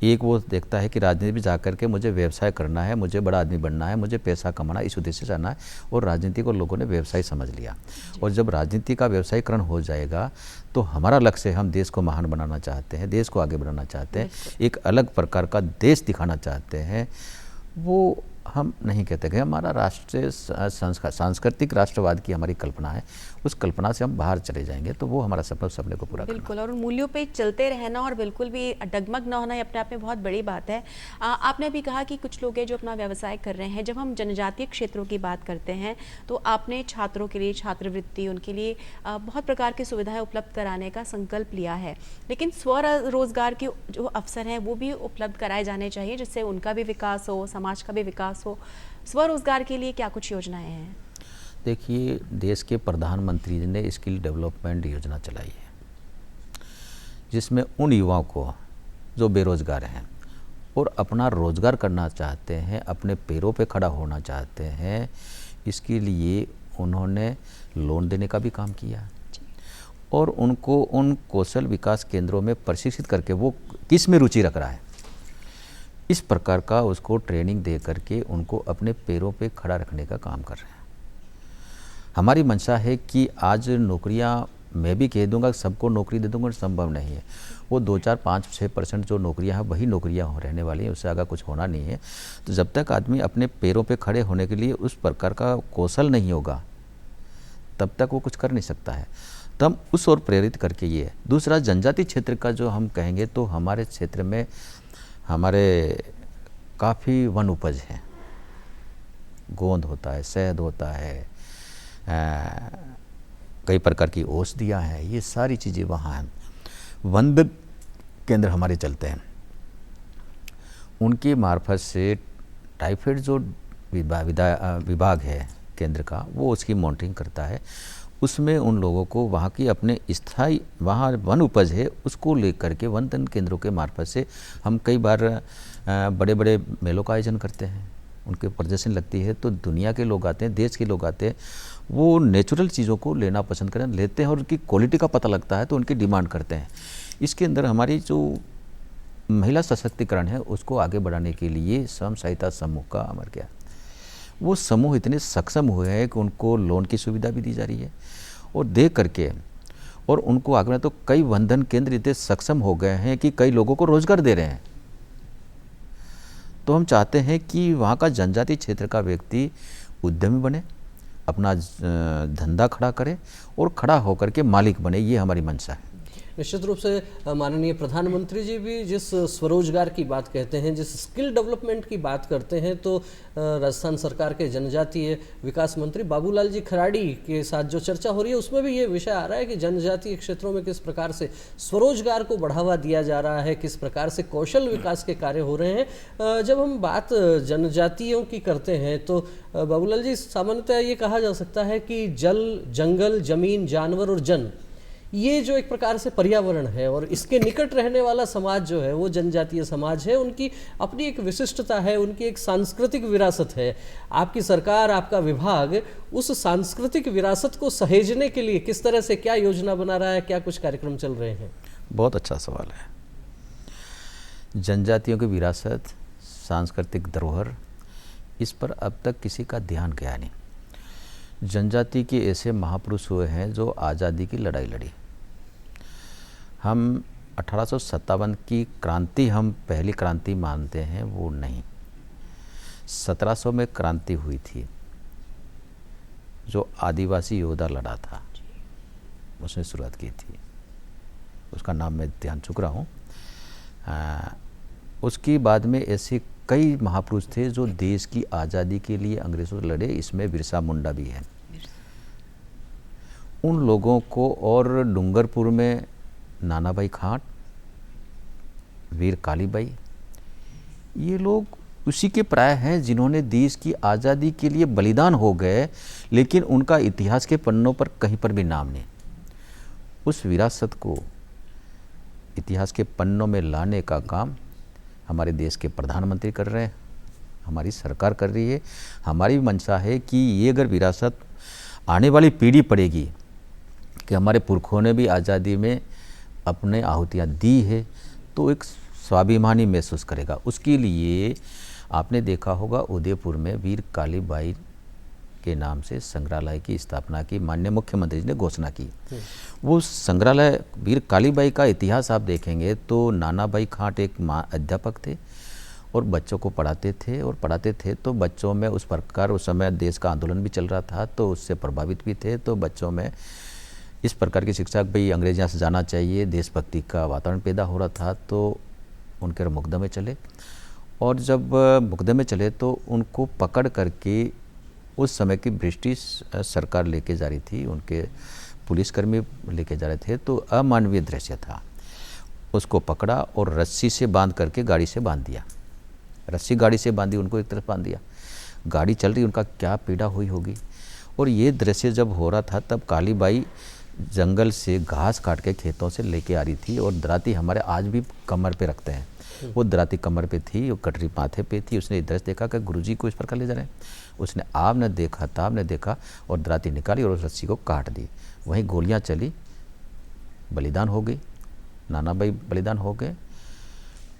एक वो देखता है कि राजनीति में जाकर के मुझे व्यवसाय करना है, मुझे बड़ा आदमी बनना है, मुझे पैसा कमाना है, इस उद्देश्य से जाना है। और राजनीति को लोगों ने व्यवसाय समझ लिया। और जब राजनीति का व्यवसायीकरण हो जाएगा तो हमारा लक्ष्य है, हम देश को महान बनाना चाहते हैं, देश को आगे बढ़ाना चाहते हैं, एक अलग प्रकार का देश दिखाना चाहते हैं। वो हम नहीं कहते कि हमारा राष्ट्रीय सांस्कृतिक राष्ट्रवाद की हमारी कल्पना है, उस कल्पना से हम बाहर चले जाएंगे तो वो हमारा सपने को पूरा करना। बिल्कुल, और उन मूल्यों पे चलते रहना और बिल्कुल भी डगमग न होना ये अपने आप में बहुत बड़ी बात है। आपने भी कहा कि कुछ लोग हैं जो अपना व्यवसाय कर रहे हैं। जब हम जनजातीय क्षेत्रों की बात करते हैं तो आपने छात्रों के लिए छात्रवृत्ति, उनके लिए बहुत प्रकार की सुविधाएं उपलब्ध कराने का संकल्प लिया है, लेकिन स्वरोजगार के जो अवसर हैं वो भी उपलब्ध कराए जाने चाहिए, जिससे उनका भी विकास हो, समाज का भी विकास हो। स्वरोजगार के लिए क्या कुछ योजनाएं हैं? देखिए, देश के प्रधानमंत्री जी ने स्किल डेवलपमेंट योजना चलाई है, जिसमें उन युवाओं को जो बेरोजगार हैं और अपना रोजगार करना चाहते हैं, अपने पैरों पे खड़ा होना चाहते हैं, इसके लिए उन्होंने लोन देने का भी काम किया और उनको उन कौशल विकास केंद्रों में प्रशिक्षित करके वो किस में रुचि रख रहा है, इस प्रकार का उसको ट्रेनिंग दे करके उनको अपने पैरों पे खड़ा रखने का काम कर रहे हैं। हमारी मंशा है कि आज नौकरियां, मैं भी कह दूंगा सबको नौकरी दे दूंगा, संभव नहीं है। वो 2, 4, 5, 6% जो नौकरियां हैं वही नौकरियां रहने वाली हैं, उससे आगे कुछ होना नहीं है। तो जब तक आदमी अपने पैरों पे खड़े होने के लिए उस प्रकार का कौशल नहीं होगा तब तक वो कुछ कर नहीं सकता है। तो हम उस ओर प्रेरित करके ये है। दूसरा, जनजातीय क्षेत्र का जो हम कहेंगे तो हमारे क्षेत्र में हमारे काफ़ी वन उपज है, गोंद होता है, शहद होता है, कई प्रकार की औषधियाँ हैं, ये सारी चीज़ें वहाँ हैं। वन केंद्र हमारे चलते हैं, उनके मार्फत से टाइफाइड जो विभाग है केंद्र का, वो उसकी मॉनिटरिंग करता है। उसमें उन लोगों को वहाँ की अपने स्थायी वहाँ वन उपज है उसको लेकर के वन धन केंद्रों के मार्फत से हम कई बार बड़े बड़े मेलों का आयोजन करते हैं, उनके प्रदर्शन लगती है तो दुनिया के लोग आते हैं, देश के लोग आते हैं, वो नेचुरल चीज़ों को लेना पसंद करें, लेते हैं और उनकी क्वालिटी का पता लगता है तो उनकी डिमांड करते हैं। इसके अंदर हमारी जो महिला सशक्तिकरण है उसको आगे बढ़ाने के लिए स्वयं सहायता समूह का अमर किया। वो समूह इतने सक्षम हुए हैं कि उनको लोन की सुविधा भी दी जा रही है और दे करके और उनको आगे में तो कई वंदन केंद्र इतने सक्षम हो गए हैं कि कई लोगों को रोजगार दे रहे हैं। तो हम चाहते हैं कि वहाँ का जनजातीय क्षेत्र का व्यक्ति उद्यमी बने, अपना धंधा खड़ा करे और खड़ा होकर के मालिक बने, ये हमारी मंशा है। निश्चित रूप से माननीय प्रधानमंत्री जी भी जिस स्वरोजगार की बात कहते हैं, जिस स्किल डेवलपमेंट की बात करते हैं, तो राजस्थान सरकार के जनजातीय विकास मंत्री बाबूलाल जी खराड़ी के साथ जो चर्चा हो रही है उसमें भी ये विषय आ रहा है कि जनजातीय क्षेत्रों में किस प्रकार से स्वरोजगार को बढ़ावा दिया जा रहा है, किस प्रकार से कौशल विकास के कार्य हो रहे हैं। जब हम बात जनजातियों की करते हैं तो बाबूलाल जी, सामान्यतः ये कहा जा सकता है कि जल, जंगल, जमीन, जानवर और जन, ये जो एक प्रकार से पर्यावरण है और इसके निकट रहने वाला समाज जो है वो जनजातीय समाज है, उनकी अपनी एक विशिष्टता है, उनकी एक सांस्कृतिक विरासत है। आपकी सरकार, आपका विभाग उस सांस्कृतिक विरासत को सहेजने के लिए किस तरह से क्या योजना बना रहा है, क्या कुछ कार्यक्रम चल रहे हैं? बहुत अच्छा सवाल है। जनजातियों की विरासत, सांस्कृतिक धरोहर, इस पर अब तक किसी का ध्यान गया नहीं। जनजाति के ऐसे महापुरुष हुए हैं जो आज़ादी की लड़ाई लड़ी। हम 1857 की क्रांति हम पहली क्रांति मानते हैं, वो नहीं। 1700 में क्रांति हुई थी, जो आदिवासी योद्धा लड़ा था, उसने शुरुआत की थी, उसका नाम मैं ध्यान चुक रहा हूँ। उसके बाद में ऐसे कई महापुरुष थे जो देश की आज़ादी के लिए अंग्रेज़ों से लड़े, इसमें बिरसा मुंडा भी है। उन लोगों को, और डूंगरपुर में नानाभाई खाट, वीर कालीबाई, ये लोग उसी के प्राय हैं जिन्होंने देश की आज़ादी के लिए बलिदान हो गए, लेकिन उनका इतिहास के पन्नों पर कहीं पर भी नाम नहीं। उस विरासत को इतिहास के पन्नों में लाने का काम हमारे देश के प्रधानमंत्री कर रहे हैं, हमारी सरकार कर रही है। हमारी मंशा है कि ये अगर विरासत आने वाली पीढ़ी पड़ेगी कि हमारे पुरखों ने भी आज़ादी में अपने आहुतियाँ दी है, तो एक स्वाभिमानी महसूस करेगा। उसके लिए आपने देखा होगा उदयपुर में वीर कालीबाई के नाम से संग्रहालय की स्थापना की माननीय मुख्यमंत्री जी ने घोषणा की। वो संग्रहालय, वीर कालीबाई का इतिहास आप देखेंगे तो नानाभाई खाट एक अध्यापक थे और बच्चों को पढ़ाते थे तो बच्चों में उस प्रकार, उस समय देश का आंदोलन भी चल रहा था तो उससे प्रभावित भी थे, तो बच्चों में इस प्रकार की शिक्षा कि भाई अंग्रेज यहाँ से जाना चाहिए, देशभक्ति का वातावरण पैदा हो रहा था। तो उनके मुकदमे में चले, और जब मुकदमे में चले तो उनको पकड़ करके उस समय की ब्रिटिश सरकार लेके जा रही थी, उनके पुलिसकर्मी लेके जा रहे थे, तो अमानवीय दृश्य था। उसको पकड़ा और रस्सी से बांध करके गाड़ी से बांध दिया, रस्सी गाड़ी से बांधी, उनको एक तरफ बांध दिया। गाड़ी चल रही, उनका क्या पीड़ा हुई होगी। और ये दृश्य जब हो रहा था तब कालीबाई जंगल से घास काट के खेतों से लेके आ रही थी, और दराती हमारे आज भी कमर पे रखते हैं, वो दराती कमर पे थी, वो कटरी माथे पे थी। उसने दृश्य देखा कि गुरुजी को इस प्रकार ले जा रहे हैं। उसने आपने देखा, ताबने देखा और दराती निकाली और उस रस्सी को काट दी। वहीं गोलियां चली, बलिदान हो गई, नानाभाई बलिदान हो गए।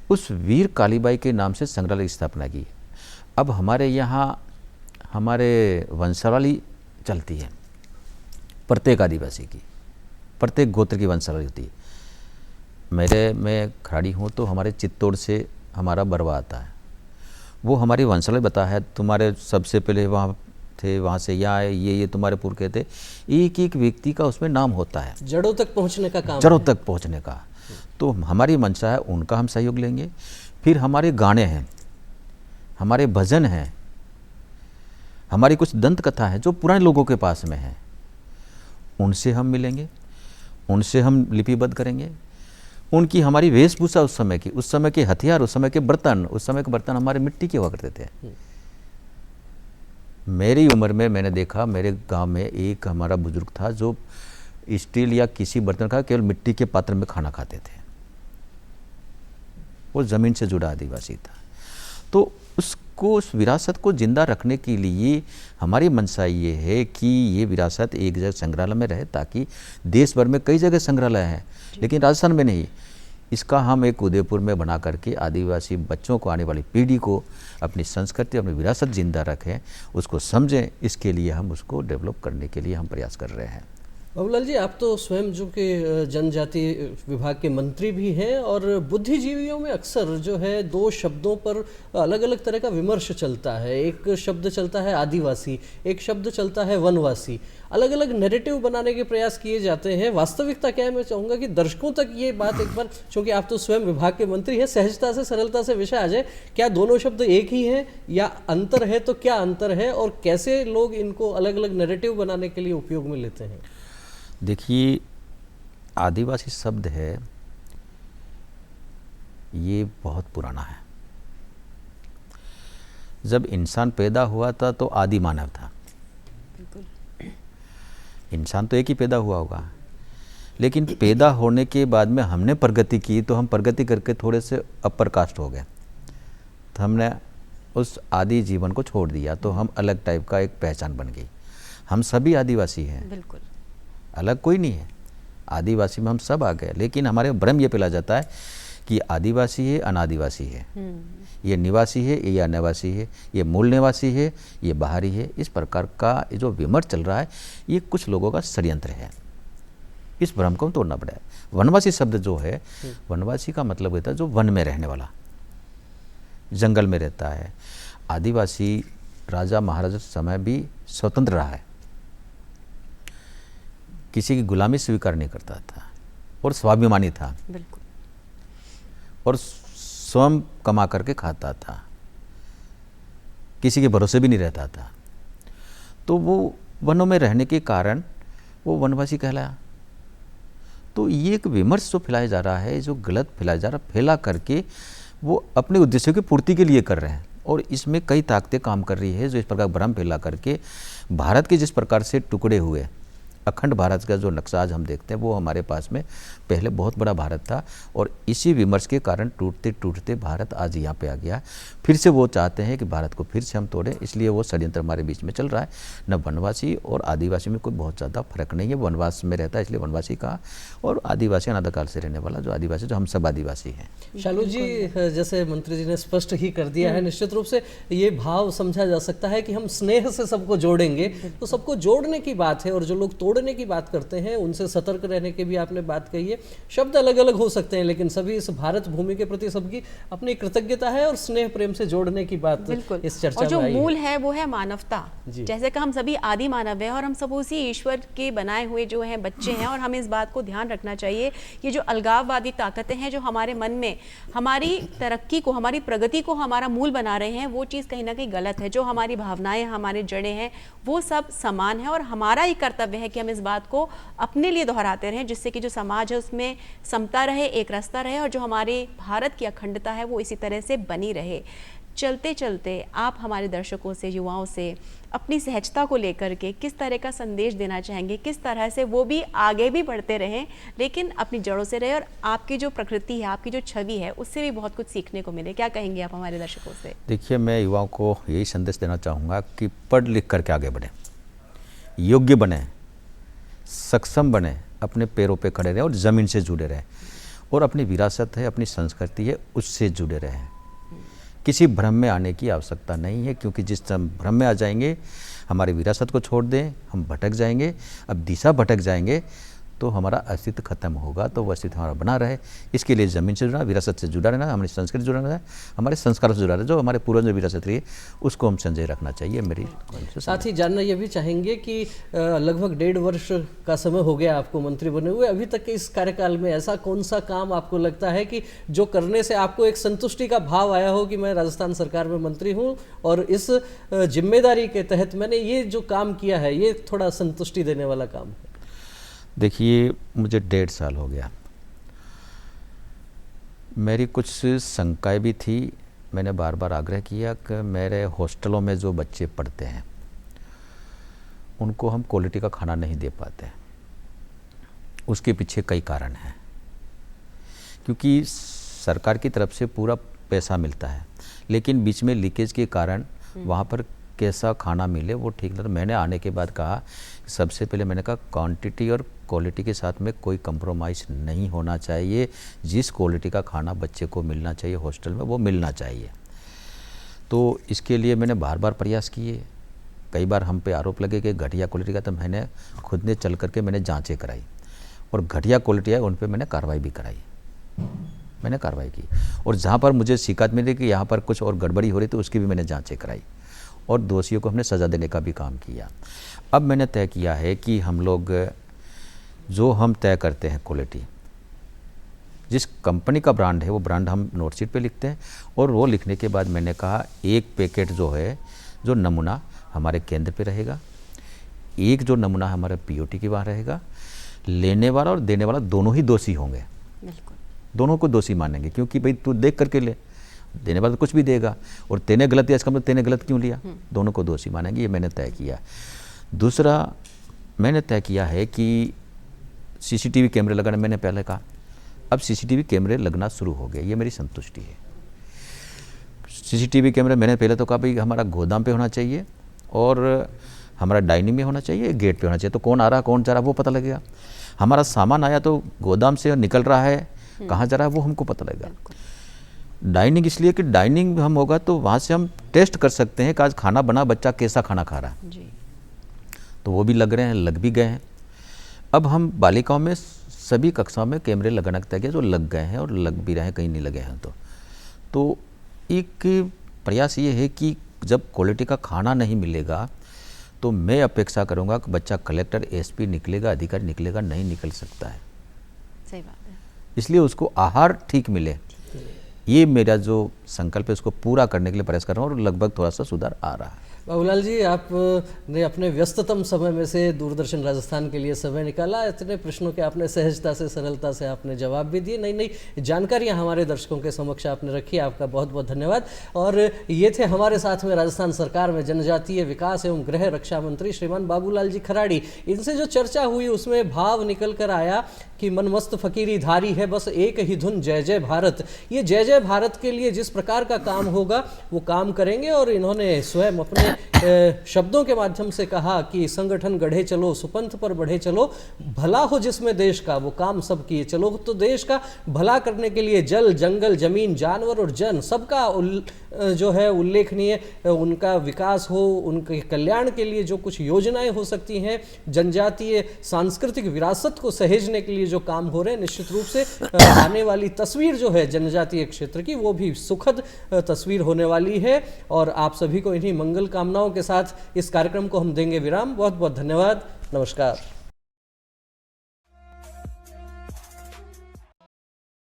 उस वीर कालीबाई के नाम से संग्रहालय की स्थापना की। अब हमारे यहाँ हमारे वंशावली चलती है, प्रत्येक आदिवासी की, प्रत्येक गोत्र की वंशावली होती है। मैं खराड़ी हूँ तो हमारे चित्तौड़ से हमारा बरवा आता है, वो हमारी वंशावली बता है, तुम्हारे सबसे पहले वहाँ थे, वहाँ से यहाँ आए, ये तुम्हारे पुरखे थे। एक एक व्यक्ति का उसमें नाम होता है, जड़ों तक पहुँचने का काम, जड़ों तक पहुँचने का। तो हमारी मंशा है, उनका हम सहयोग लेंगे। फिर हमारे गाने हैं, हमारे भजन हैं, हमारी कुछ दंत कथा है जो पुराने लोगों के पास में है, उनसे हम मिलेंगे, उनसे हम लिपिबद्ध करेंगे। उनकी हमारी वेशभूषा, उस समय के हथियार, उस समय के बर्तन हमारे मिट्टी के हुआ करते थे। मेरी उम्र में मैंने देखा, मेरे गांव में एक हमारा बुजुर्ग था जो स्टील या किसी बर्तन का, केवल मिट्टी के पात्र में खाना खाते थे। वो जमीन से जुड़ा आदिवासी था। तो उस विरासत को जिंदा रखने के लिए हमारी मंशा ये है कि ये विरासत एक जगह संग्रहालय में रहे, ताकि देश भर में कई जगह संग्रहालय हैं लेकिन राजस्थान में नहीं। इसका हम एक उदयपुर में बना करके आदिवासी बच्चों को, आने वाली पीढ़ी को अपनी संस्कृति, अपनी विरासत जिंदा रखें, उसको समझें। इसके लिए हम उसको डेवलप करने के लिए हम प्रयास कर रहे हैं। बाबूलाल जी, आप तो स्वयं जो कि जनजाति विभाग के मंत्री भी हैं, और बुद्धिजीवियों में अक्सर जो है दो शब्दों पर अलग अलग तरह का विमर्श चलता है। एक शब्द चलता है आदिवासी, एक शब्द चलता है वनवासी। अलग अलग नैरेटिव बनाने के प्रयास किए जाते हैं। वास्तविकता क्या है, मैं चाहूँगा कि दर्शकों तक ये बात एक बार, क्योंकि आप तो स्वयं विभाग के मंत्री हैं, सहजता से सरलता से विषय आ जाए। क्या दोनों शब्द एक ही हैं या अंतर है? तो क्या अंतर है और कैसे लोग इनको अलग अलग नैरेटिव बनाने के लिए उपयोग में लेते हैं? देखिए, आदिवासी शब्द है ये बहुत पुराना है। जब इंसान पैदा हुआ था तो आदि मानव था। इंसान तो एक ही पैदा हुआ होगा, लेकिन पैदा होने के बाद में हमने प्रगति की, तो हम प्रगति करके थोड़े से अपर कास्ट हो गए, तो हमने उस आदि जीवन को छोड़ दिया, तो हम अलग टाइप का एक पहचान बन गई। हम सभी आदिवासी हैं, बिल्कुल अलग कोई नहीं है। आदिवासी में हम सब आ गए, लेकिन हमारे भ्रम ये फैला जाता है कि आदिवासी है, अनादिवासी है, ये निवासी है, ये अनिवासी है, ये मूल निवासी है, ये बाहरी है। इस प्रकार का जो विमर्श चल रहा है, ये कुछ लोगों का षड्यंत्र है। इस भ्रम को तोड़ना पड़ा है। वनवासी शब्द जो है, वनवासी का मतलब होता है जो वन में रहने वाला, जंगल में रहता है। आदिवासी राजा महाराजा समय भी स्वतंत्र रहा है, किसी की गुलामी स्वीकार नहीं करता था और स्वाभिमानी था, बिल्कुल, और स्वयं कमा करके खाता था, किसी के भरोसे भी नहीं रहता था। तो वो वनों में रहने के कारण वो वनवासी कहलाया। तो ये एक विमर्श जो फैलाया जा रहा है, जो गलत फैलाया जा रहा है, फैला करके वो अपने उद्देश्यों की पूर्ति के लिए कर रहे हैं, और इसमें कई ताकतें काम कर रही है जो इस प्रकार भ्रम फैला करके भारत के जिस प्रकार से टुकड़े हुए अखंड भारत का जो नक्शा आज हम देखते हैं, वो हमारे पास में पहले बहुत बड़ा भारत था, और इसी विमर्श के कारण टूटते टूटते भारत आज यहाँ पे आ गया। फिर से वो चाहते हैं कि भारत को फिर से हम तोड़ें, इसलिए वो षड्यंत्र हमारे बीच में चल रहा है। न वनवासी और आदिवासी में कोई बहुत ज़्यादा फर्क नहीं है। वनवास में रहता है इसलिए वनवासी कहा, और आदिवासी अनादिकाल से रहने वाला जो आदिवासी, जो हम सब आदिवासी हैं। शालू जी, जैसे मंत्री जी ने स्पष्ट ही कर दिया है, निश्चित रूप से ये भाव समझा जा सकता है कि हम स्नेह से सबको जोड़ेंगे, तो सबको जोड़ने की बात है। और जो लोग तोड़ने की बात करते हैं, उनसे सतर्क रहने की भी आपने बात कही है। शब्द अलग अलग हो सकते हैं, लेकिन सभी इस भारत भूमि के प्रति सबकी अपनी कृतज्ञता है और स्नेह प्रेम से जोड़ने की बात इस चर्चा और जो में आई मूल है वो है मानवता। जैसे कि हम सभी आदि मानव हैं और हम सब उसी ईश्वर के बनाए हुए जो हैं बच्चे हैं, और हमें इस बात को ध्यान रखना चाहिए। ये जो अलगाववादी ताकतें हैं जो हमारे मन में हमारी तरक्की को, हमारी प्रगति को हमारा मूल बना रहे हैं, वो चीज़ कहीं ना कहीं गलत है। जो हमारी भावनाएं, हमारे जड़ें हैं, वो सब समान है, और हमारा ही कर्तव्य है कि हम इस बात को अपने लिए दोहराते रहें, जिससे कि जो समाज है उसमें समता रहे, एक रास्ता रहे, और जो हमारे भारत की अखंडता है वो इसी तरह से बनी रहे। चलते चलते आप हमारे दर्शकों से, युवाओं से अपनी सहजता को लेकर के किस तरह का संदेश देना चाहेंगे, किस तरह से वो भी आगे भी बढ़ते रहें, लेकिन अपनी जड़ों से रहे, और आपकी जो प्रकृति है, आपकी जो छवि है, उससे भी बहुत कुछ सीखने को मिले। क्या कहेंगे आप हमारे दर्शकों से? देखिए, मैं युवाओं को यही संदेश देना चाहूँगा कि पढ़ लिख करके आगे बढ़ें, योग्य बने, सक्षम बने, अपने पैरों पे खड़े रहें और ज़मीन से जुड़े रहें, और अपनी विरासत है, अपनी संस्कृति है, उससे जुड़े रहें। किसी भ्रम में आने की आवश्यकता नहीं है, क्योंकि जिस भ्रम में आ जाएंगे, हमारी विरासत को छोड़ दें, हम भटक जाएंगे। अब दिशा भटक जाएंगे तो हमारा अस्तित्व खत्म होगा। तो वो अस्तित्व हमारा बना रहे, इसके लिए ज़मीन से जुड़ना, विरासत से जुड़ा रहना, हमारी संस्कृति जुड़ा रहना, हमारे संस्कारों से जुड़ा रहना, जो हमारे पूर्वज ने विरासत रही है उसको हम संजय रखना चाहिए। मेरी साथ ही जानना ये भी चाहेंगे कि लगभग 1.5 वर्ष का समय हो गया आपको मंत्री बने हुए, अभी तक के इस कार्यकाल में ऐसा कौन सा काम आपको लगता है कि जो करने से आपको एक संतुष्टि का भाव आया हो कि मैं राजस्थान सरकार में मंत्री हूँ और इस जिम्मेदारी के तहत मैंने ये जो काम किया है, ये थोड़ा संतुष्टि देने वाला काम है? देखिए, मुझे 1.5 साल हो गया। मेरी कुछ शंकाएं भी थी। मैंने बार बार आग्रह किया कि मेरे हॉस्टलों में जो बच्चे पढ़ते हैं उनको हम क्वालिटी का खाना नहीं दे पाते। उसके पीछे कई कारण हैं, क्योंकि सरकार की तरफ से पूरा पैसा मिलता है, लेकिन बीच में लीकेज के कारण वहाँ पर कैसा खाना मिले वो ठीक नहीं। तो मैंने आने के बाद कहा, सबसे पहले मैंने कहा क्वांटिटी और क्वालिटी के साथ में कोई कंप्रोमाइज़ नहीं होना चाहिए। जिस क्वालिटी का खाना बच्चे को मिलना चाहिए हॉस्टल में, वो मिलना चाहिए। तो इसके लिए मैंने बार बार प्रयास किए, कई बार हम पे आरोप लगे कि घटिया क्वालिटी का, तो मैंने खुद ने चल करके मैंने जांचें कराई और घटिया क्वालिटी है उन पे मैंने कार्रवाई भी कराई, मैंने कार्रवाई की। और जहाँ पर मुझे शिकायत मिली कि यहाँ पर कुछ और गड़बड़ी हो रही थी, उसकी भी मैंने जांचें कराई और दोषियों को हमने सज़ा देने का भी काम किया। अब मैंने तय किया है कि हम लोग जो हम तय करते हैं क्वालिटी, जिस कंपनी का ब्रांड है वो ब्रांड हम नोट शीट पे लिखते हैं और वो लिखने के बाद मैंने कहा एक पैकेट जो है, जो नमूना हमारे केंद्र पे रहेगा, एक जो नमूना हमारे पीओटी के वहाँ रहेगा। लेने वाला और देने वाला दोनों ही दोषी होंगे, बिल्कुल, दोनों को दोषी मानेंगे, क्योंकि भाई तू देख करके ले, देने वाला तो कुछ भी देगा और तेने गलत दिया इसका मतलब तेने गलत क्यों लिया, दोनों को दोषी मानेंगे, ये मैंने तय किया। दूसरा मैंने तय किया है कि सीसीटीवी कैमरे लगाने, मैंने पहले कहा, अब सीसीटीवी कैमरे लगना शुरू हो गए, ये मेरी संतुष्टि है। सीसीटीवी कैमरे मैंने पहले तो कहा भाई हमारा गोदाम पे होना चाहिए और हमारा डाइनिंग में होना चाहिए, गेट पे होना चाहिए, तो कौन आ रहा कौन जा रहा वो पता लगेगा। हमारा सामान आया तो गोदाम से निकल रहा है, कहाँ जा रहा है वो हमको पता लगेगा। डाइनिंग इसलिए कि डाइनिंग हम होगा तो वहाँ से हम टेस्ट कर सकते हैं कि आज खाना बना, बच्चा कैसा खाना खा रहा है, जी, तो वो भी लग रहे हैं, लग भी गए हैं। अब हम बालिकाओं में सभी कक्षाओं में कैमरे लगाना तय किया, जो लग गए हैं और लग भी रहे हैं, कहीं नहीं लगे हैं। तो एक प्रयास ये है कि जब क्वालिटी का खाना नहीं मिलेगा तो मैं अपेक्षा करूंगा कि बच्चा कलेक्टर, एसपी निकलेगा, अधिकारी निकलेगा, नहीं निकल सकता है, सही बात है। इसलिए उसको आहार ठीक मिले, ये मेरा जो संकल्प है उसको पूरा करने के लिए प्रयास कर रहा हूँ और लगभग थोड़ा सा सुधार आ रहा है। बाबूलाल जी, आपने अपने व्यस्ततम समय में से दूरदर्शन राजस्थान के लिए समय निकाला, इतने प्रश्नों के आपने सहजता से, सरलता से आपने जवाब भी दिए, नई नई जानकारियां हमारे दर्शकों के समक्ष आपने रखी, आपका बहुत बहुत धन्यवाद। और ये थे हमारे साथ में राजस्थान सरकार में जनजातीय विकास एवं गृह रक्षा मंत्री श्रीमान बाबूलाल जी खराड़ी। इनसे जो चर्चा हुई उसमें भाव निकल कर आया कि मन मस्त फकीरी धारी है, बस एक ही धुन जय जय भारत। ये जय जय भारत के लिए जिस प्रकार का काम होगा वो काम करेंगे और इन्होंने स्वयं अपने शब्दों के माध्यम से कहा कि संगठन गढ़े चलो, सुपंथ पर बढ़े चलो, भला हो जिसमें देश का वो काम सब किए चलो। तो देश का भला करने के लिए जल, जंगल, जमीन, जानवर और जन सबका जो है उल्लेखनीय उनका विकास हो, उनके कल्याण के लिए जो कुछ योजनाएं हो सकती हैं, जनजातीय सांस्कृतिक विरासत को सहेजने के लिए जो काम हो रहे हैं, निश्चित रूप से आने वाली तस्वीर जो है जनजातीय क्षेत्र की वो भी सुखद तस्वीर होने वाली है। और आप सभी को इन्हीं मंगल कामनाओं के साथ इस कार्यक्रम को हम देंगे विराम। बहुत बहुत धन्यवाद, नमस्कार।